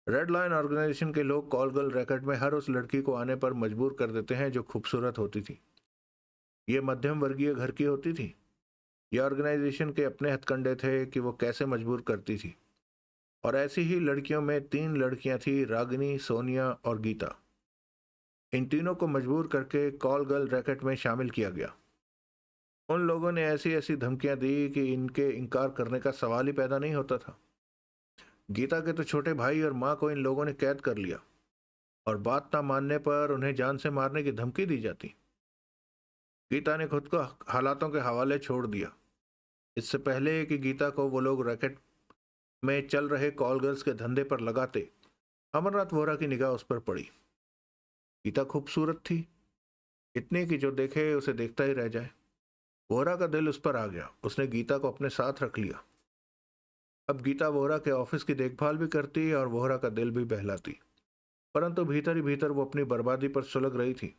A: रेड लाइन ऑर्गेनाइजेशन के लोग कॉल गर्ल रैकेट में हर उस लड़की को आने पर मजबूर कर देते हैं जो खूबसूरत होती थी। ये मध्यम वर्गीय घर की होती थी। ये ऑर्गेनाइजेशन के अपने हथकंडे थे कि वो कैसे मजबूर करती थी। और ऐसी ही लड़कियों में 3 लड़कियां थी, रागिनी, सोनिया और गीता। इन तीनों को मजबूर करके कॉल गर्ल रैकेट में शामिल किया गया। उन लोगों ने ऐसी ऐसी धमकियां दी कि इनके इनकार करने का सवाल ही पैदा नहीं होता था। गीता के तो छोटे भाई और माँ को इन लोगों ने कैद कर लिया और बात ना मानने पर उन्हें जान से मारने की धमकी दी जाती। गीता ने खुद को हालातों के हवाले छोड़ दिया। इससे पहले कि गीता को वो लोग रैकेट में चल रहे कॉल गर्ल्स के धंधे पर लगाते, अमरनाथ वोहरा की निगाह उस पर पड़ी। गीता खूबसूरत थी, इतनी कि जो देखे उसे देखता ही रह जाए। वोहरा का दिल उस पर आ गया। उसने गीता को अपने साथ रख लिया। अब गीता वोहरा के ऑफिस की देखभाल भी करती और वोहरा का दिल भी बहलाती, परंतु भीतर ही भीतर वो अपनी बर्बादी पर सुलग रही थी।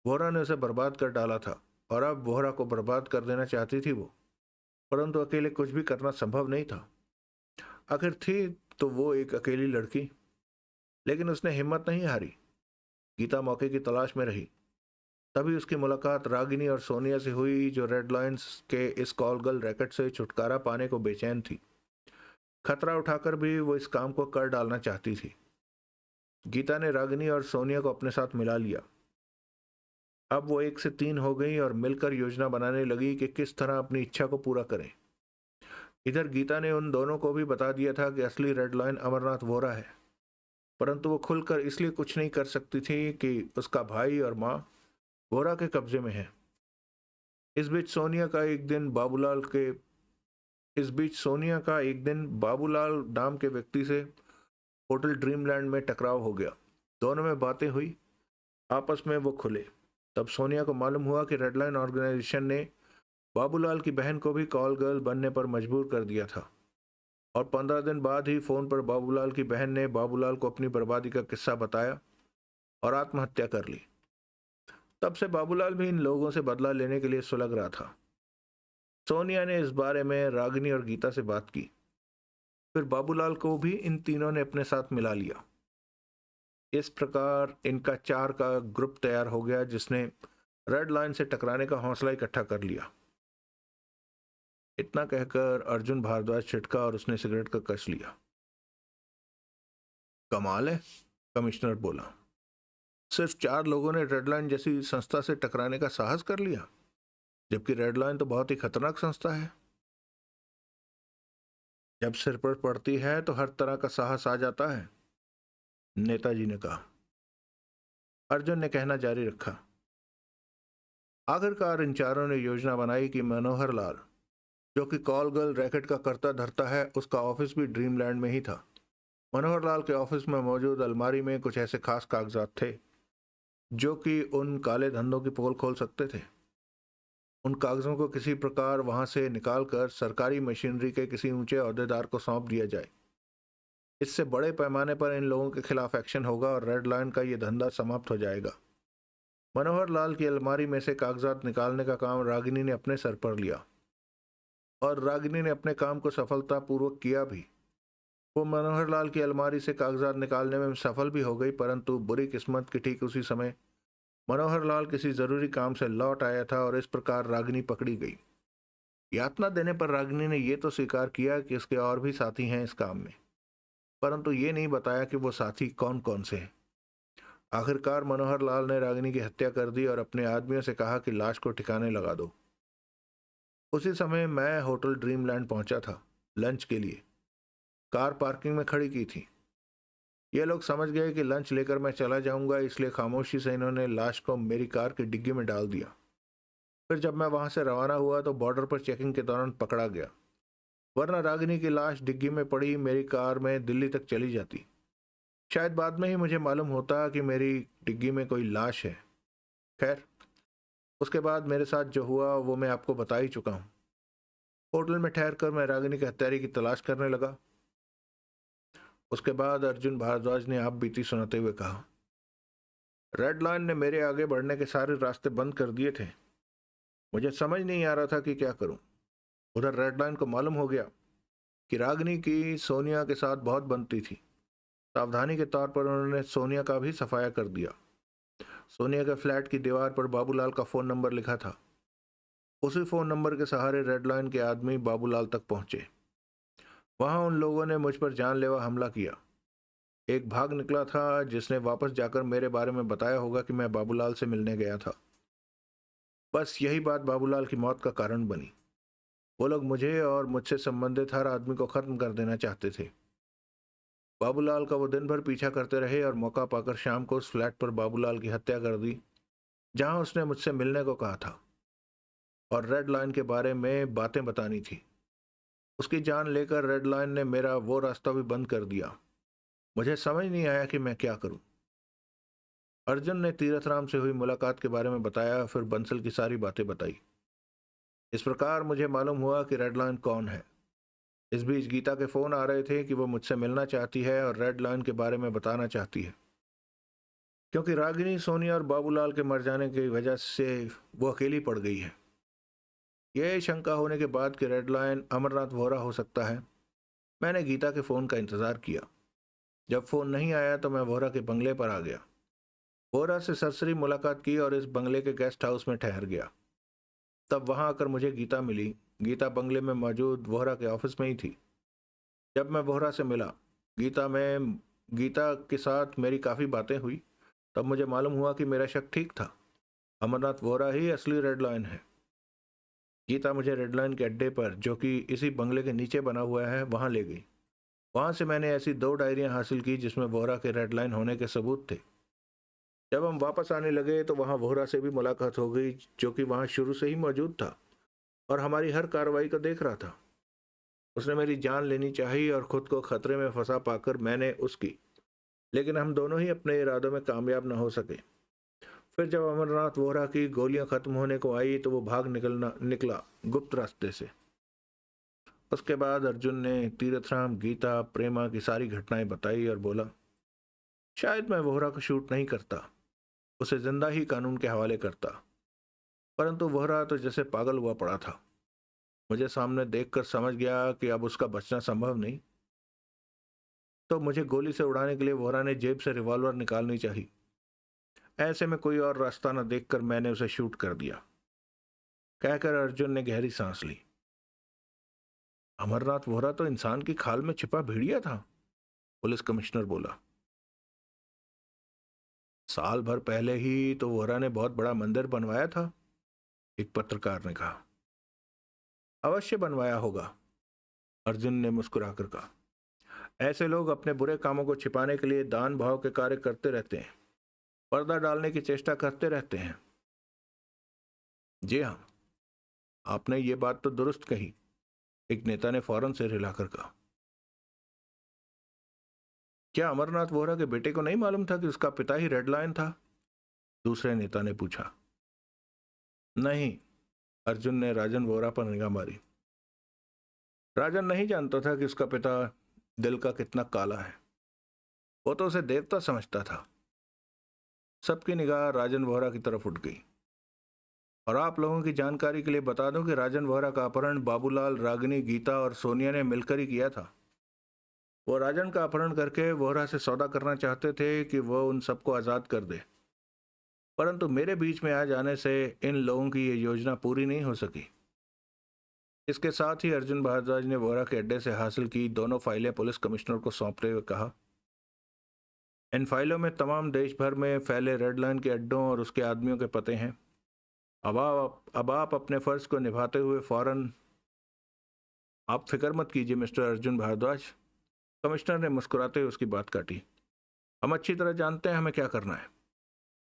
A: वोहरा ने उसे बर्बाद कर डाला था और अब वोहरा को बर्बाद कर देना चाहती थी वो, परंतु अकेले कुछ भी करना संभव नहीं था। आखिर थी तो वो एक अकेली लड़की, लेकिन उसने हिम्मत नहीं हारी। गीता मौके की तलाश में रही। तभी उसकी मुलाकात रागिनी और सोनिया से हुई, जो रेड लाइन्स के इस कॉलगर्ल रैकेट से छुटकारा पाने को बेचैन थी। खतरा उठाकर भी वो इस काम को कर डालना चाहती थी। गीता ने रागिनी और सोनिया को अपने साथ मिला लिया। अब वो 1 से 3 हो गई और मिलकर योजना बनाने लगी कि किस तरह अपनी इच्छा को पूरा करें। इधर गीता ने उन दोनों को भी बता दिया था कि असली रेड लाइन अमरनाथ वोहरा है, परंतु वो खुलकर इसलिए कुछ नहीं कर सकती थी कि उसका भाई और माँ वोहरा के कब्जे में है। इस बीच सोनिया का एक दिन बाबूलाल नाम के व्यक्ति से होटल ड्रीमलैंड में टकराव हो गया। दोनों में बातें हुई, आपस में वो खुले। तब सोनिया को मालूम हुआ कि रेडलाइन ऑर्गेनाइजेशन ने बाबूलाल की बहन को भी कॉल गर्ल बनने पर मजबूर कर दिया था, और 15 दिन बाद ही फोन पर बाबूलाल की बहन ने बाबूलाल को अपनी बर्बादी का किस्सा बताया और आत्महत्या कर ली। तब से बाबूलाल भी इन लोगों से बदला लेने के लिए सुलग रहा था। सोनिया ने इस बारे में रागिनी और गीता से बात की। फिर बाबूलाल को भी इन तीनों ने अपने साथ मिला लिया। इस प्रकार इनका 4 का ग्रुप तैयार हो गया, जिसने रेड लाइन से टकराने का हौसला इकट्ठा कर लिया। इतना कहकर अर्जुन भारद्वाज छिटका और उसने सिगरेट का कश लिया। कमाल है, कमिश्नर बोला। सिर्फ 4 लोगों ने रेडलाइन जैसी संस्था से टकराने का साहस कर लिया, जबकि रेडलाइन तो बहुत ही खतरनाक संस्था है। जब सिर पर पड़ती है तो हर तरह का साहस आ जाता है, नेताजी ने कहा। अर्जुन ने कहना जारी रखा। आखिरकार इन चारों ने योजना बनाई कि मनोहर लाल, जो कि कॉल गर्ल रैकेट का करता धरता है, उसका ऑफिस भी ड्रीमलैंड में ही था। मनोहर लाल के ऑफिस में मौजूद अलमारी में कुछ ऐसे खास कागजात थे जो कि उन काले धंधों की पोल खोल सकते थे। उन कागजों को किसी प्रकार वहां से निकालकर सरकारी मशीनरी के किसी ऊंचे ओहदेदार को सौंप दिया जाए। इससे बड़े पैमाने पर इन लोगों के खिलाफ एक्शन होगा और रेड लाइन का ये धंधा समाप्त हो जाएगा। मनोहर लाल की अलमारी में से कागजात निकालने का काम रागिनी ने अपने सर पर लिया, और रागिनी ने अपने काम को सफलतापूर्वक किया भी। वो मनोहर लाल की अलमारी से कागजात निकालने में सफल भी हो गई, परंतु बुरी किस्मत की ठीक उसी समय मनोहर लाल किसी जरूरी काम से लौट आया था और इस प्रकार रागिनी पकड़ी गई। यातना देने पर रागिनी ने यह तो स्वीकार किया कि उसके और भी साथी हैं इस काम में, परंतु ये नहीं बताया कि वो साथी कौन कौन से हैं। आखिरकार मनोहर लाल ने रागिनी की हत्या कर दी और अपने आदमियों से कहा कि लाश को ठिकाने लगा दो। उसी समय मैं होटल ड्रीमलैंड पहुंचा था लंच के लिए। कार पार्किंग में खड़ी की थी। ये लोग समझ गए कि लंच लेकर मैं चला जाऊंगा, इसलिए खामोशी से इन्होंने लाश को मेरी कार की डिग्गी में डाल दिया। फिर जब मैं वहां से रवाना हुआ तो बॉर्डर पर चेकिंग के दौरान पकड़ा गया, वरना रागिनी की लाश डिग्गी में पड़ी मेरी कार में दिल्ली तक चली जाती। शायद बाद में ही मुझे मालूम होता कि मेरी डिग्गी में कोई लाश है। खैर, उसके बाद मेरे साथ जो हुआ वो मैं आपको बता ही चुका हूँ। होटल में ठहरकर मैं रागिनी के हत्यारे की तलाश करने लगा। उसके बाद अर्जुन भारद्वाज ने आप बीती सुनाते हुए कहा, रेड लाइन ने मेरे आगे बढ़ने के सारे रास्ते बंद कर दिए थे। मुझे समझ नहीं आ रहा था कि क्या करूं। उधर रेड लाइन को मालूम हो गया कि रागिनी की सोनिया के साथ बहुत बनती थी। सावधानी के तौर पर उन्होंने सोनिया का भी सफाया कर दिया। सोनिया के फ्लैट की दीवार पर बाबूलाल का फोन नंबर लिखा था। उसी फोन नंबर के सहारे रेड लाइन के आदमी बाबूलाल तक पहुंचे। वहां उन लोगों ने मुझ पर जानलेवा हमला किया। एक भाग निकला था जिसने वापस जाकर मेरे बारे में बताया होगा कि मैं बाबूलाल से मिलने गया था। बस यही बात बाबूलाल की मौत का कारण बनी। वो लोग मुझे और मुझसे संबंधित हर आदमी को खत्म कर देना चाहते थे। बाबूलाल का वो दिन भर पीछा करते रहे और मौका पाकर शाम को उस फ्लैट पर बाबूलाल की हत्या कर दी जहां उसने मुझसे मिलने को कहा था और रेड लाइन के बारे में बातें बतानी थी। उसकी जान लेकर रेड लाइन ने मेरा वो रास्ता भी बंद कर दिया। मुझे समझ नहीं आया कि मैं क्या करूं। अर्जुन ने तीरथराम से हुई मुलाकात के बारे में बताया, फिर बंसल की सारी बातें बताई। इस प्रकार मुझे मालूम हुआ कि रेड लाइन कौन है। इस बीच गीता के फोन आ रहे थे कि वो मुझसे मिलना चाहती है और रेड लाइन के बारे में बताना चाहती है, क्योंकि रागिनी, सोनिया और बाबूलाल के मर जाने की वजह से वो अकेली पड़ गई है। यह शंका होने के बाद कि रेड लाइन अमरनाथ वोहरा हो सकता है, मैंने गीता के फोन का इंतजार किया। जब फोन नहीं आया तो मैं वोहरा के बंगले पर आ गया। वोहरा से सरसरी मुलाकात की और इस बंगले के गेस्ट हाउस में ठहर गया। तब वहां आकर मुझे गीता मिली। गीता बंगले में मौजूद वोहरा के ऑफिस में ही थी। जब मैं वोहरा से मिला, गीता के साथ मेरी काफ़ी बातें हुई। तब मुझे मालूम हुआ कि मेरा शक ठीक था। अमरनाथ वोहरा ही असली रेड लाइन है। गीता मुझे रेड लाइन के अड्डे पर, जो कि इसी बंगले के नीचे बना हुआ है, वहां ले गई। वहां से मैंने ऐसी 2 डायरियां हासिल की जिसमें वोहरा के रेड लाइन होने के सबूत थे। जब हम वापस आने लगे तो वहां वोहरा से भी मुलाकात हो गई, जो कि वहां शुरू से ही मौजूद था और हमारी हर कार्रवाई को देख रहा था। उसने मेरी जान लेनी चाहिए और खुद को खतरे में फंसा पाकर मैंने उसकी, लेकिन हम दोनों ही अपने इरादों में कामयाब न हो सके। फिर जब अमरनाथ वोहरा की गोलियां खत्म होने को आई तो वो भाग निकला गुप्त रास्ते से। उसके बाद अर्जुन ने तीर्थराम, गीता, प्रेमा की सारी घटनाएं बताई और बोला, शायद मैं वोहरा को शूट नहीं करता, उसे जिंदा ही कानून के हवाले करता, परंतु वोहरा तो जैसे पागल हुआ पड़ा था। मुझे सामने देखकर समझ गया कि अब उसका बचना संभव नहीं, तो मुझे गोली से उड़ाने के लिए वोहरा ने जेब से रिवॉल्वर निकालनी चाहिए। ऐसे में कोई और रास्ता न देखकर मैंने उसे शूट कर दिया। कहकर अर्जुन ने गहरी सांस ली। अमरनाथ वोहरा तो इंसान की खाल में छिपा भेड़िया था, पुलिस कमिश्नर बोला। साल भर पहले ही तो वोहरा ने बहुत बड़ा मंदिर बनवाया था, एक पत्रकार ने कहा। अवश्य बनवाया होगा, अर्जुन ने मुस्कुराकर कहा। ऐसे लोग अपने बुरे कामों को छिपाने के लिए दान भाव के कार्य करते रहते हैं, पर्दा डालने की चेष्टा करते रहते हैं। जी हाँ, आपने ये बात तो दुरुस्त कही, एक नेता ने फौरन सिर हिलाकर कहा। क्या अमरनाथ वोहरा के बेटे को नहीं मालूम था कि उसका पिता ही रेड लायन था? दूसरे नेता ने पूछा। नहीं, अर्जुन ने राजन वोहरा पर निगाह मारी। राजन नहीं जानता था कि उसका पिता दिल का कितना काला है। वो तो उसे देवता समझता था। सबकी निगाह राजन वोहरा की तरफ उठ गई। और आप लोगों की जानकारी के लिए बता दूं कि राजन वोहरा का अपहरण बाबूलाल, रागिनी, गीता और सोनिया ने मिलकर ही किया था। वो राजन का अपहरण करके वोहरा से सौदा करना चाहते थे कि वो उन सबको आजाद कर दे, परंतु मेरे बीच में आ जाने से इन लोगों की ये योजना पूरी नहीं हो सकी। इसके साथ ही अर्जुन भारद्वाज ने वोहरा के अड्डे से हासिल की 2 फाइलें पुलिस कमिश्नर को सौंपते हुए कहा, इन फाइलों में तमाम देश भर में फैले रेड लाइन के अड्डों और उसके आदमियों के पते हैं। अब आप अपने फर्ज को निभाते हुए फौरन। आप फिक्र मत कीजिए मिस्टर अर्जुन भारद्वाज, कमिश्नर ने मुस्कुराते हुए उसकी बात काटी। हम अच्छी तरह जानते हैं हमें क्या करना है।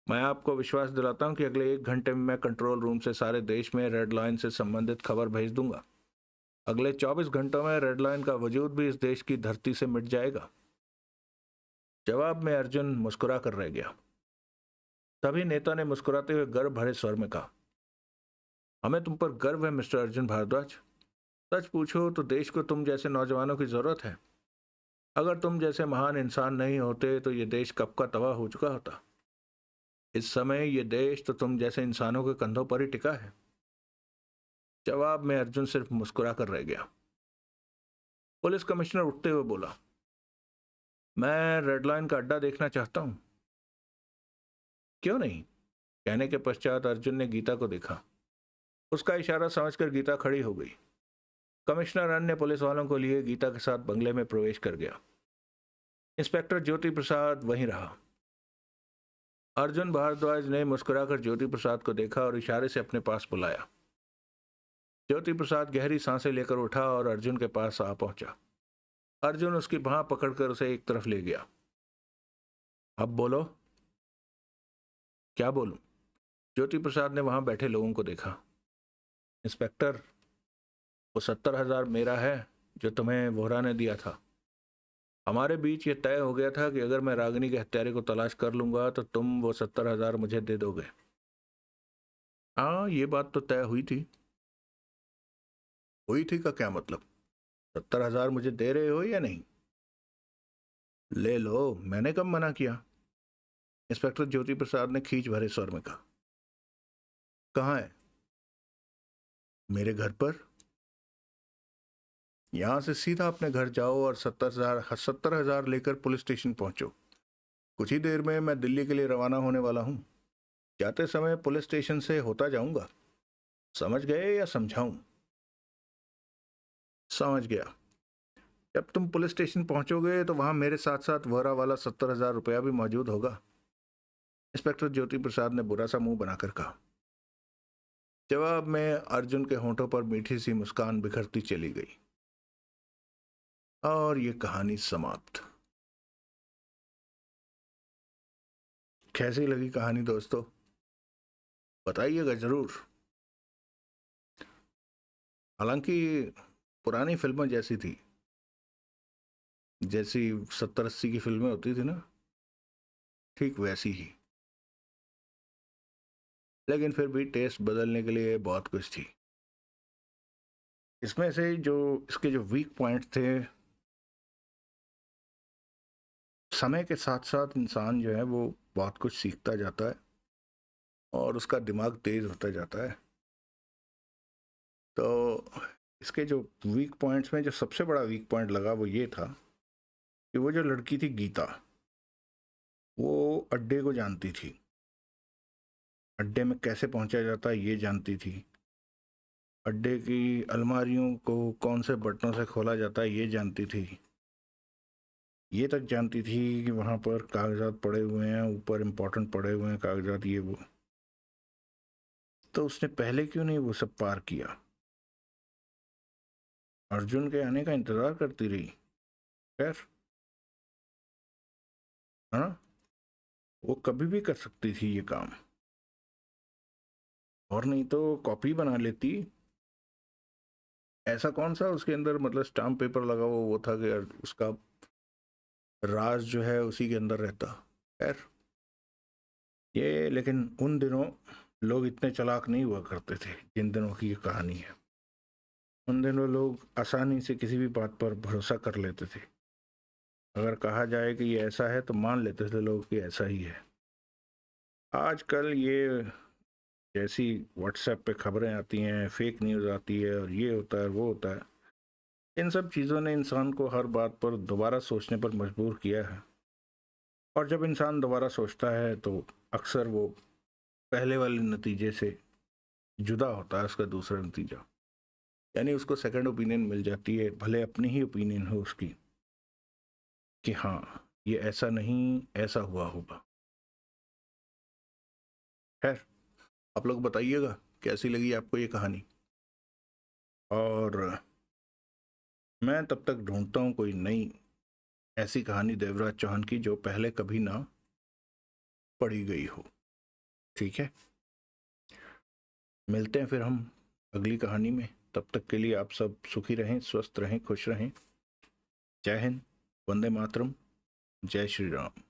A: मैं आपको विश्वास दिलाता हूं कि अगले 1 घंटे में मैं कंट्रोल रूम से सारे देश में रेड लाइन से संबंधित खबर भेज दूंगा। अगले 24 घंटों में रेड लाइन का वजूद भी इस देश की धरती से मिट जाएगा। जवाब में अर्जुन मुस्कुरा कर रह गया। तभी नेता ने मुस्कुराते हुए गर्व भरे स्वर में कहा, हमें तुम पर गर्व है मिस्टर अर्जुन भारद्वाज। सच पूछो तो देश को तुम जैसे नौजवानों की जरूरत है। अगर तुम जैसे महान इंसान नहीं होते तो ये देश कब का तबाह हो चुका होता। इस समय ये देश तो तुम जैसे इंसानों के कंधों पर ही टिका है। जवाब में अर्जुन सिर्फ मुस्कुरा कर रह गया। पुलिस कमिश्नर उठते हुए बोला, मैं रेड लाइन का अड्डा देखना चाहता हूं। क्यों नहीं? कहने के पश्चात अर्जुन ने गीता को देखा। उसका इशारा समझकर गीता खड़ी हो गई। कमिश्नर अन्य पुलिस वालों को लिए गीता के साथ बंगले में प्रवेश कर गया। इंस्पेक्टर ज्योति प्रसाद वहीं रहा। अर्जुन भारद्वाज ने मुस्कुराकर ज्योति प्रसाद को देखा और इशारे से अपने पास बुलाया। ज्योति प्रसाद गहरी सांसें लेकर उठा और अर्जुन के पास आ पहुंचा। अर्जुन उसकी बांह पकड़कर उसे एक तरफ ले गया। अब बोलो। क्या बोलूं? ज्योति प्रसाद ने वहां बैठे लोगों को देखा। इंस्पेक्टर, वो 70,000 मेरा है जो तुम्हें वोहरा ने दिया था। हमारे बीच ये तय हो गया था कि अगर मैं रागिनी के हत्यारे को तलाश कर लूंगा तो तुम वो 70,000 मुझे दे दोगे। हाँ, ये बात तो तय हुई थी। हुई थी का क्या मतलब? 70,000 मुझे दे रहे हो या नहीं? ले लो, मैंने कब मना किया? इंस्पेक्टर ज्योति प्रसाद ने खींच भरे स्वर में कहा। कहाँ है? मेरे घर पर। यहां से सीधा अपने घर जाओ और 70,000 लेकर पुलिस स्टेशन पहुंचो। कुछ ही देर में मैं दिल्ली के लिए रवाना होने वाला हूं। जाते समय पुलिस स्टेशन से होता जाऊंगा। समझ गए या समझाऊं? समझ गया। जब तुम पुलिस स्टेशन पहुंचोगे तो वहां मेरे साथ साथ वोरा वाला 70,000 रुपया भी मौजूद होगा। इंस्पेक्टर ज्योति प्रसाद ने बुरा सा मुंह बनाकर कहा। जवाब में अर्जुन के होंठों पर मीठी सी मुस्कान बिखरती चली गई। और ये कहानी समाप्त। कैसी लगी कहानी दोस्तों? बताइएगा जरूर। हालांकि पुरानी फिल्में जैसी थी, जैसी 70-80 की फिल्में होती थी ना, ठीक वैसी ही, लेकिन फिर भी टेस्ट बदलने के लिए बहुत कुछ थी। इसमें से जो इसके जो वीक पॉइंट थे, समय के साथ साथ इंसान जो है वो बहुत कुछ सीखता जाता है और उसका दिमाग तेज होता जाता है। तो इसके जो वीक पॉइंट्स में जो सबसे बड़ा वीक पॉइंट लगा वो ये था कि वो जो लड़की थी गीता, वो अड्डे को जानती थी। अड्डे में कैसे पहुंचा जाता है ये जानती थी। अड्डे की अलमारियों को कौन से बटनों से खोला जाता है ये जानती थी। ये तक जानती थी कि वहाँ पर कागजात पड़े हुए हैं, ऊपर इम्पोर्टेंट पड़े हुए हैं कागजात, ये वो। तो उसने पहले क्यों नहीं वो सब पार किया? अर्जुन के आने का इंतजार करती रही। खैर, है ना, वो कभी भी कर सकती थी ये काम, और नहीं तो कॉपी बना लेती। ऐसा कौन सा उसके अंदर मतलब स्टाम्प पेपर लगा हुआ वो था कि उसका राज जो है उसी के अंदर रहता। खैर, ये लेकिन उन दिनों लोग इतने चालाक नहीं हुआ करते थे जिन दिनों की ये कहानी है। उन दिनों लोग आसानी से किसी भी बात पर भरोसा कर लेते थे। अगर कहा जाए कि ये ऐसा है तो मान लेते थे लोग कि ऐसा ही है। आजकल ये जैसी व्हाट्सएप पे खबरें आती हैं, फेक न्यूज़ आती है और ये होता है वो होता है, इन सब चीज़ों ने इंसान को हर बात पर दोबारा सोचने पर मजबूर किया है। और जब इंसान दोबारा सोचता है तो अक्सर वो पहले वाले नतीजे से जुदा होता है उसका दूसरा नतीजा। यानी उसको सेकंड ओपिनियन मिल जाती है, भले अपनी ही ओपिनियन हो उसकी, कि हाँ ये ऐसा नहीं, ऐसा हुआ होगा। खैर, आप लोग बताइएगा कैसी लगी आपको ये कहानी। और मैं तब तक ढूंढता हूँ कोई नई ऐसी कहानी देवराज चौहान की जो पहले कभी ना पढ़ी गई हो। ठीक है, मिलते हैं फिर हम अगली कहानी में। तब तक के लिए आप सब सुखी रहें, स्वस्थ रहें, खुश रहें। जय हिंद, वंदे मातरम, जय श्री राम।